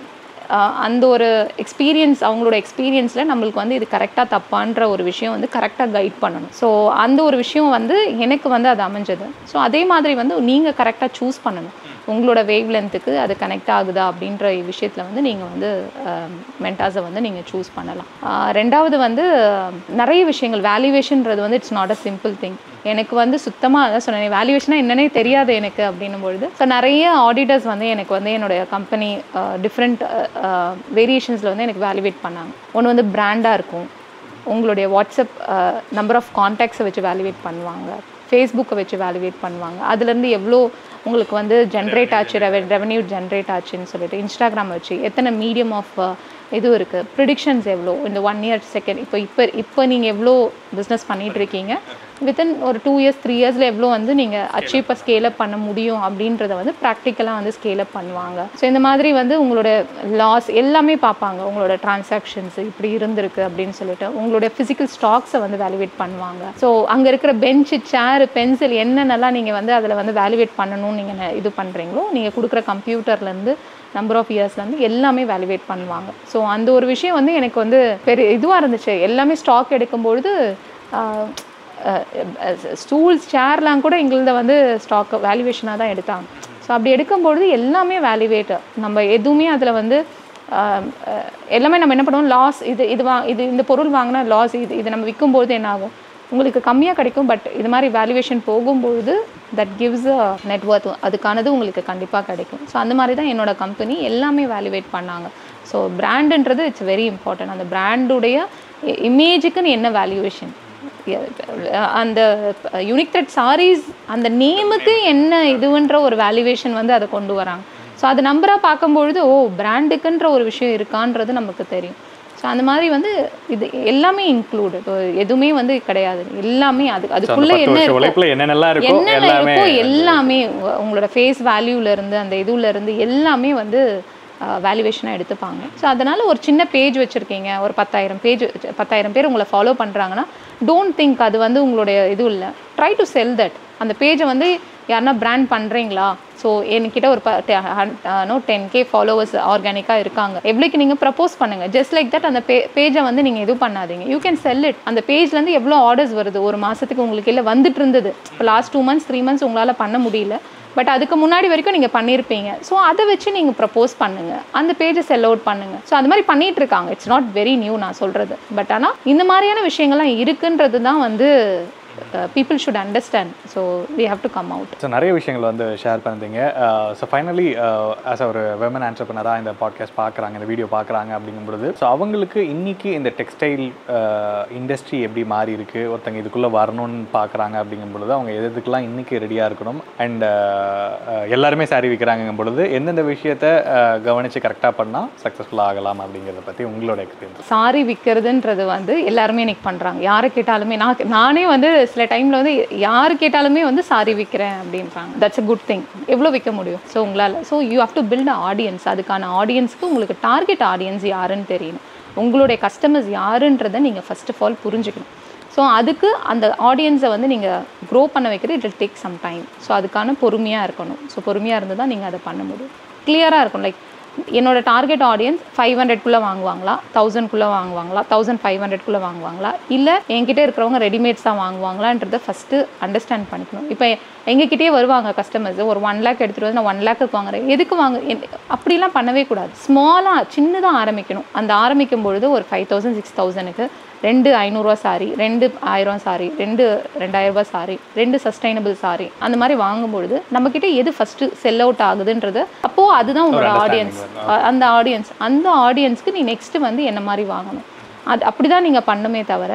அந்த ஒரு எக்ஸ்பீரியன்ஸ், அவங்களோட எக்ஸ்பீரியன்ஸில் நம்மளுக்கு வந்து இது கரெக்டாக தப்பான்ற ஒரு விஷயம் வந்து கரெக்டாக கைட் பண்ணணும். ஸோ அந்த ஒரு விஷயம் வந்து எனக்கு வந்து அது அமைஞ்சது. ஸோ அதே மாதிரி வந்து நீங்கள் கரெக்டாக சூஸ் பண்ணணும், உங்களோட வேவ் லென்த்துக்கு அது கனெக்ட் ஆகுதா அப்படின்ற விஷயத்தில் வந்து நீங்கள் வந்து மென்டாஸை வந்து நீங்கள் சூஸ் பண்ணலாம். 2வது வந்து நிறைய விஷயங்கள் வேல்யூவேஷன்றது வந்து it's not a simple thing. எனக்கு வந்து சுத்தமாக அதான் சொன்னேன், வேல்யூவேஷனாக என்னன்னே தெரியாது எனக்கு அப்படின்னும் பொழுது. ஸோ நிறைய ஆடிட்டர்ஸ் வந்து எனக்கு வந்து என்னுடைய கம்பெனி டிஃப்ரெண்ட் வேரியேஷன்ஸில் வந்து எனக்கு வேல்யூவேட் பண்ணாங்க. ஒன்று வந்து பிராண்டாக இருக்கும், உங்களுடைய வாட்ஸ்அப் நம்பர் ஆஃப் கான்டாக்ட்ஸை வச்சு வேல்யூவேட் பண்ணுவாங்க, ஃபேஸ்புக்கை வச்சு வேல்யூவேட் பண்ணுவாங்க, அதுலேருந்து எவ்வளோ உங்களுக்கு வந்து ஜென்ரேட் ஆச்சு, ரெவன்யூ ஜென்ரேட் ஆச்சுன்னு சொல்லிட்டு, இன்ஸ்டாகிராம் வச்சு எத்தனை மீடியம் ஆஃப் இது இருக்குது, ப்ரிடிக்ஷன்ஸ் எவ்வளோ இந்த 1 இயர் செகண்ட், இப்போ நீங்கள் எவ்வளோ பிஸ்னஸ் பண்ணிகிட்டு இருக்கீங்க, வித்தின் ஒரு 2 இயர்ஸ் 3 இயர்ஸில் எவ்வளோ வந்து நீங்கள் அச்சீவாக ஸ்கேலப் பண்ண முடியும் அப்படின்றத வந்து ப்ராக்டிக்கலாக வந்து ஸ்கேலப் பண்ணுவாங்க. ஸோ இந்த மாதிரி வந்து உங்களோட லாஸ் எல்லாமே பார்ப்பாங்க, உங்களோட டிரான்சாக்ஷன்ஸ் இப்படி இருந்திருக்கு அப்படின்னு சொல்லிட்டு, உங்களுடைய ஃபிசிக்கல் ஸ்டாக்ஸை வந்து வேல்யூவேட் பண்ணுவாங்க. ஸோ அங்கே இருக்கிற பெஞ்சு, சேரு, பென்சில் என்னென்னலாம் நீங்கள் வந்து அதில் வந்து வேல்யூவேட் பண்ணணும்னு நீங்கள் இது பண்ணுறீங்களோ, நீங்கள் கொடுக்குற கம்ப்யூட்டர்லேருந்து நம்பர் ஆஃப் இயர்ஸ்லேருந்து எல்லாமே வேல்யூவேட் பண்ணுவாங்க. ஸோ அந்த ஒரு விஷயம் வந்து எனக்கு வந்து இதுவாக இருந்துச்சு. எல்லாமே ஸ்டாக் எடுக்கும்பொழுது ஸ்டூல்ஸ், சேர்லாம் கூட எங்களது வந்து ஸ்டாக் வேல்யூவேஷனாக தான் எடுத்தாங்க. ஸோ அப்படி எடுக்கும்பொழுது எல்லாமே வேல்யூவேட், நம்ம எதுவுமே அதில் வந்து எல்லாமே நம்ம என்ன பண்ணுவோம், லாஸ், இது இந்த பொருள் வாங்கினா லாஸ், இது நம்ம விற்கும்பொழுது என்ன ஆகும், உங்களுக்கு கம்மியாக கிடைக்கும். பட் இது மாதிரி வேல்யூவேஷன் போகும்பொழுது தட் கிவ்ஸ் அ நெட்வொர்த், அதுக்கானது உங்களுக்கு கண்டிப்பாக கிடைக்கும். ஸோ அந்த மாதிரி தான் என்னோட கம்பெனி எல்லாமே வேல்யூவேட் பண்ணாங்க. ஸோ பிராண்டுன்றது இட்ஸ் வெரி இம்பார்ட்டன்ட். அந்த பிராண்டுடைய இமேஜுக்குன்னு என்ன வேல்யூவேஷன், அந்த யூனிக் த்ரெட் சாரீஸ் அந்த நேமுக்கு என்ன இதுன்ற ஒரு வேல்யூவேஷன் வந்து அதை கொண்டு வராங்க. ஸோ அது நம்பராக பார்க்கும்பொழுது பிராண்டுக்குன்ற ஒரு விஷயம் இருக்கான்றது நமக்கு தெரியும். ஸோ அந்த மாதிரி வந்து இது எல்லாமே இன்க்ளூடு, எதுவுமே வந்து கிடையாது, எல்லாமே அதுக்குள்ளே என்ன இருக்கோ எல்லாமே உங்களோட ஃபேஸ் வேல்யூலேருந்து அந்த இதுலேருந்து எல்லாமே வந்து வேல்யூவேஷனாக எடுத்துப்பாங்க. ஸோ அதனால் ஒரு சின்ன பேஜ் வச்சுருக்கீங்க, ஒரு 10,000 பேர் உங்களை ஃபாலோ பண்ணுறாங்கன்னா, டோன்ட் திங்க் அது வந்து உங்களுடைய இது இல்லை, ட்ரை டு செல் தட். அந்த பேஜை வந்து யாருன்னா பிராண்ட் பண்ணுறீங்களா, ஸோ என்கிட்ட ஒரு 10K ஃபாலோவர்ஸ் ஆர்கானிக்காக இருக்காங்க, எவ்வளோக்கு நீங்கள் ப்ரப்போஸ் பண்ணுங்கள். ஜஸ்ட் லைக் தட் அந்த பேஜை வந்து நீங்கள் எதுவும் பண்ணாதீங்க, யூ கேன் செல் இட். அந்த பேஜ்லேருந்து எவ்வளோ ஆர்டர்ஸ் வருது ஒரு மாதத்துக்கு உங்களுக்கு, இல்லை வந்துட்டு இருந்தது, இப்போ லாஸ்ட் 2 months 3 months உங்களால் பண்ண முடியல, பட் அதுக்கு முன்னாடி வரைக்கும் நீங்கள் பண்ணியிருப்பீங்க. ஸோ அதை வச்சு நீங்கள் ப்ரப்போஸ் பண்ணுங்கள், அந்த பேஜை செல் அவுட் பண்ணுங்கள். ஸோ அது மாதிரி பண்ணிகிட்டு இருக்காங்க. இட்ஸ் நாட் வெரி நியூ நான் சொல்கிறது, பட் ஆனால் இந்த மாதிரியான விஷயங்கள்லாம் இருக்குன்றது தான் வந்து people should understand. So we have to come out. So நிறைய விஷயங்கள் வந்து ஷேர் பண்ணிருந்தீங்க. ஸோ ஃபைனலி ஆஸ் ஒரு விமன் ஆண்டர்ப்ரனராக இந்த பாட்காஸ்ட் பார்க்குறாங்க, இந்த வீடியோ பார்க்குறாங்க அப்படிங்கும்பொழுது ஸோ அவங்களுக்கு இன்றைக்கி இந்த டெக்ஸ்டைல் இண்டஸ்ட்ரி எப்படி மாறி இருக்குது, ஒருத்தங்க இதுக்குள்ளே வரணும்னு பார்க்குறாங்க அப்படிங்கும் பொழுது அவங்க எதுக்கெல்லாம் இன்றைக்கி ரெடியாக இருக்கணும், அண்ட் எல்லாருமே சாரி விற்கிறாங்கும் பொழுது எந்தெந்த விஷயத்தை கவனித்து கரெக்டாக பண்ணால் சக்ஸஸ்ஃபுல்லாக ஆகலாம் அப்படிங்கிறத பற்றி உங்களோட எக்ஸ்பீரியன்ஸ். சாரி விற்கிறதுன்றது வந்து எல்லாருமே இன்னைக்கு பண்ணுறாங்க. யாரை கேட்டாலுமே நானே வந்து சில டைமில் வந்து யார் கேட்டாலுமே வந்து சாரி விற்கிறேன் அப்படின்றாங்க. That's a good thing. எவ்வளோ விற்க முடியும்? ஸோ உங்களால் you have to build a audience. அதுக்கான ஆடியன்ஸ்க்கு உங்களுக்கு டார்கெட் ஆடியன்ஸ் யாருன்னு தெரியணும். உங்களுடைய கஸ்டமர்ஸ் யாருன்றதை நீங்கள் ஃபர்ஸ்ட் ஆஃப் ஆல் புரிஞ்சுக்கணும். ஸோ அதுக்கு அந்த ஆடியன்ஸை வந்து நீங்கள் க்ரோ பண்ண வைக்கிறது it will take some time. So அதுக்கான பொறுமையாக இருக்கணும். ஸோ பொறுமையாக இருந்து தான் நீங்கள் அதை பண்ண முடியும். கிளியராக இருக்கும். லைக் என்னோட டார்கெட் ஆடியன்ஸ் 500 வாங்குவாங்களா, 1000 வாங்குவாங்களா, 1500 வாங்குவாங்களா, இல்லை என்கிட்ட இருக்கிறவங்க ரெடிமேட்ஸ் தான் வாங்குவாங்களான்றதை ஃபஸ்ட்டு அண்டர்ஸ்டாண்ட் பண்ணிக்கணும். இப்போ எங்ககிட்டயே வருவாங்க கஸ்டமர்ஸ், ஒரு 1 lakh எடுத்துகிட்டு வந்து நான் 1 lakhக்கு வாங்குறேன், எதுக்கு அப்படிலாம் பண்ணவே கூடாது. ஸ்மாலாக சின்னதாக ஆரம்பிக்கணும். அந்த ஆரம்பிக்கும் பொழுது ஒரு 5000 6000க்கு 2 500 sorry, 2 1000 sorry, 2 2000 sorry, 2 sustainable sorry, அந்த மாதிரி வாங்கும்பொழுது நம்மக்கிட்ட எது ஃபஸ்ட்டு செல் அவுட் ஆகுதுன்றது அப்போது அதுதான் உங்களோட ஆடியன்ஸ். அந்த ஆடியன்ஸ்க்கு நீ நெக்ஸ்ட்டு வந்து என்ன மாதிரி வாங்கணும். அது அப்படி தான் நீங்கள் பண்ணுமே தவிர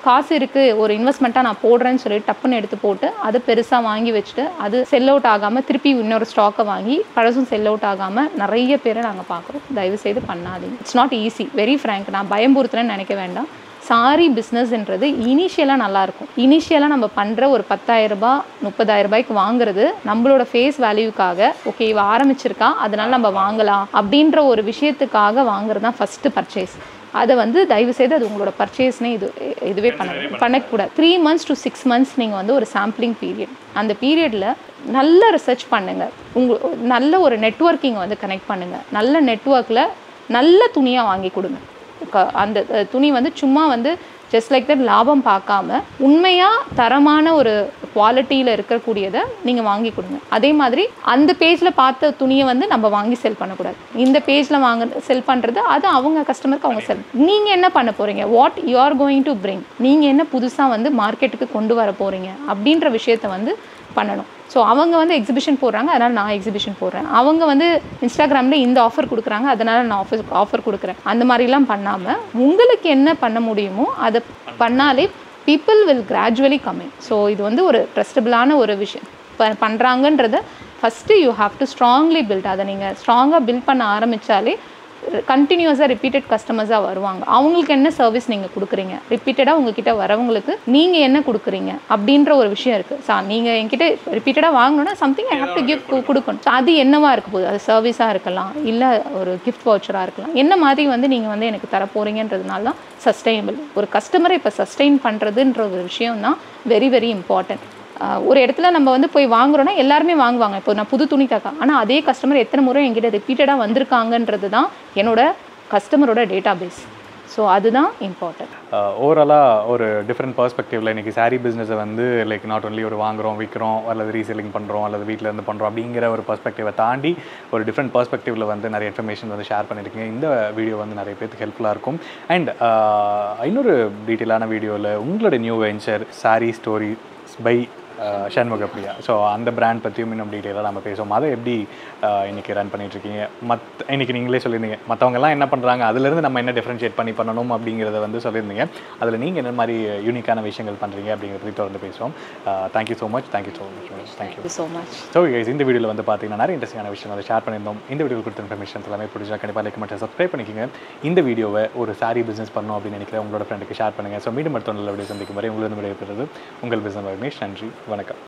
காசு இருக்குது ஒரு இன்வெஸ்ட்மெண்ட்டாக நான் போடுறேன்னு சொல்லிட்டு டப்புன்னு எடுத்து போட்டு அது பெருசாக வாங்கி வச்சுட்டு அது செல் அவுட் ஆகாமல் திருப்பி இன்னொரு ஸ்டாக்கை வாங்கி பழசும் செல் அவுட் ஆகாமல் நிறைய பேரை நாங்கள் பார்க்குறோம். தயவுசெய்து பண்ணாதீங்க. It's not easy. Very frank. நான் பயம்புறுத்துறேன்னு நினைக்க வேண்டாம். சாரி பிஸ்னஸ்ன்றது இனிஷியலாக நல்லாயிருக்கும். இனிஷியலாக நம்ம பண்ணுற ஒரு 10,000 ரூபாய் 30,000 ரூபாய்க்கு வாங்குறது நம்மளோட ஃபேஸ் வேல்யூக்காக, ஓகே இவ ஆரம்பிச்சிருக்கா அதனால நம்ம வாங்கலாம் அப்படின்ற ஒரு விஷயத்துக்காக வாங்குறது தான் ஃபஸ்ட்டு பர்ச்சேஸ். அதை வந்து தயவுசெய்து அது உங்களோட பர்ச்சேஸ்னே இதுவே பண்ணக்கூடாது. 3 months to 6 months நீங்கள் வந்து ஒரு சாம்பிளிங் பீரியட். அந்த பீரியடில் நல்ல ரிசர்ச் பண்ணுங்கள். நல்ல ஒரு நெட்வொர்க்கிங்கை வந்து கனெக்ட் பண்ணுங்கள். நல்ல நெட்வொர்க்கில் நல்ல துணியாக வாங்கி கொடுங்க. அந்த துணி வந்து சும்மா வந்து ஜஸ்ட் லைக் தட் லாபம் பார்க்காம உண்மையாக தரமான ஒரு குவாலிட்டியில் இருக்கக்கூடியதை நீங்கள் வாங்கி கொடுங்க. அதே மாதிரி அந்த பேஜில் பார்த்த துணியை வந்து நம்ம வாங்கி செல் பண்ணக்கூடாது. இந்த பேஜில் செல் பண்ணுறது அது அவங்க கஸ்டமருக்கு அவங்க செல். நீங்கள் என்ன பண்ண போகிறீங்க, what you are going to bring, நீங்கள் என்ன புதுசாக வந்து மார்க்கெட்டுக்கு கொண்டு வர போகிறீங்க அப்படின்ற விஷயத்தை வந்து பண்ணணும். ஸோ அவங்க வந்து எக்ஸிபிஷன் போடுறாங்க அதனால் நான் எக்ஸிபிஷன் போடுறேன், அவங்க வந்து இன்ஸ்டாகிராமில் இந்த ஆஃபர் கொடுக்குறாங்க அதனால் நான் ஆஃபர் கொடுக்குறேன், அந்த மாதிரிலாம் பண்ணாமல் உங்களுக்கு என்ன பண்ண முடியுமோ அதை பண்ணாலே people will gradually come in. So இது வந்து ஒரு ட்ரஸ்டபிளான ஒரு விஷயம் பண்ணுறாங்கன்றத first you have to strongly build. அதை நீங்கள் ஸ்ட்ராங்காக பில்ட் பண்ண ஆரம்பித்தாலே கண்டினியூஸாக ரிப்பீட்டட் கஸ்டமர்ஸாக வருவாங்க. அவங்களுக்கு என்ன சர்வீஸ் நீங்கள் கொடுக்குறீங்க, ரிப்பீட்டடாக உங்ககிட்ட வரவங்களுக்கு நீங்கள் என்ன கொடுக்குறீங்க அப்படின்ற ஒரு விஷயம் இருக்குது. ஸோ நீங்கள் என்கிட்ட ரிப்பீட்டடாக வாங்கணுன்னா something I have to give கொடுக்கணும். ஸோ அது என்னவா இருக்க போகுது, அது சர்வீஸாக இருக்கலாம், இல்லை ஒரு கிஃப்ட் வவுச்சராக இருக்கலாம், என்ன மாதிரி வந்து நீங்கள் வந்து எனக்கு தர போகிறீங்கன்றதுனால தான் சஸ்டைனபிள். ஒரு கஸ்டமரை இப்போ சஸ்டெயின் பண்ணுறதுன்ற ஒரு விஷயம் தான் வெரி வெரி இம்பார்ட்டன்ட். ஒரு இடத்துல நம்ம வந்து போய் வாங்குறோன்னா எல்லாருமே வாங்குவாங்க. இப்போ நான் புது துணி தாக்கா, ஆனால் அதே கஸ்டமர் எத்தனை முறை என்கிட்ட ரிப்பீட்டடாக வந்திருக்காங்கன்றது தான் என்னோட கஸ்டமரோட டேட்டா பேஸ். ஸோ அதுதான் இம்பார்ட்டன்ட். ஓவராலாக ஒரு டிஃப்ரெண்ட் பர்ஸ்பெக்டிவில் இன்றைக்கி சாரீ பிஸ்னஸை வந்து லைக் நாட் ஒன்லி ஒரு வாங்குகிறோம் விற்கிறோம் அல்லது ரீசெல்லிங் பண்ணுறோம் அல்லது வீட்டில் இருந்து பண்ணுறோம் அப்படிங்கிற ஒரு பர்ஸ்பெக்டிவை தாண்டி ஒரு டிஃப்ரெண்ட் பர்ஸ்பெக்டிவில் வந்து நிறைய இன்ஃபர்மேஷன் வந்து ஷேர் பண்ணியிருக்கீங்க. இந்த வீடியோ வந்து நிறைய பேருக்கு ஹெல்ப்ஃபுல்லாக இருக்கும். அண்ட் இன்னொரு டீட்டெயிலான வீடியோவில் உங்களோட new venture sari stories by Shanmugapriya, so அந்த பிராண்ட் பற்றியும் இன்னும் டீட்டெயிலாக நம்ம பேசுவோம். அதை எப்படி இன்றைக்கி ரன் பண்ணிகிட்ருக்கீங்க, இன்றைக்கி நீங்களே சொல்லியிருந்தீங்க மற்றவங்கலாம் என்ன பண்ணுறாங்க அதுலேருந்து நம்ம என்ன டிஃப்ரென்ஷியேட் பண்ணணும் அப்படிங்கிறத வந்து சொல்லியிருந்தீங்க. அதில் நீங்கள் என்ன மாதிரி யூனிக்கான விஷயங்கள் பண்ணுறீங்க அப்படிங்கிறத தொடர்ந்து பேசுவோம். Thank you so much. Thank you so much. So guys, இந்த வீடியோவில் வந்து பார்த்தீங்கன்னா நிறைய இன்ட்ரெஸ்டிங்கான விஷயம் வந்து ஷேர் பண்ணியிருந்தோம். இந்த வீடியோ கொடுத்த இன்ஃபர்மேஷன் எல்லாமே பிடிச்சா கண்டிப்பாக லைக் மட்டும் சப்ஸ்கிரைப் பண்ணிக்கோங்க. இந்த வீடியோவை ஒரு சாரீ பிஸ்னஸ் பண்ணணும் அப்படின்னு நினைக்கிற உங்களோட ஃப்ரெண்டுக்கு ஷேர் பண்ணுங்கள். ஸோ மீண்டும் அடுத்த நல்ல வீடியோ சந்திக்கும் வரை உங்களுக்கு விடைபெறுவது உங்கள் பிஸ்னஸ் விக்னேஷ். நன்றி, வணக்கம்.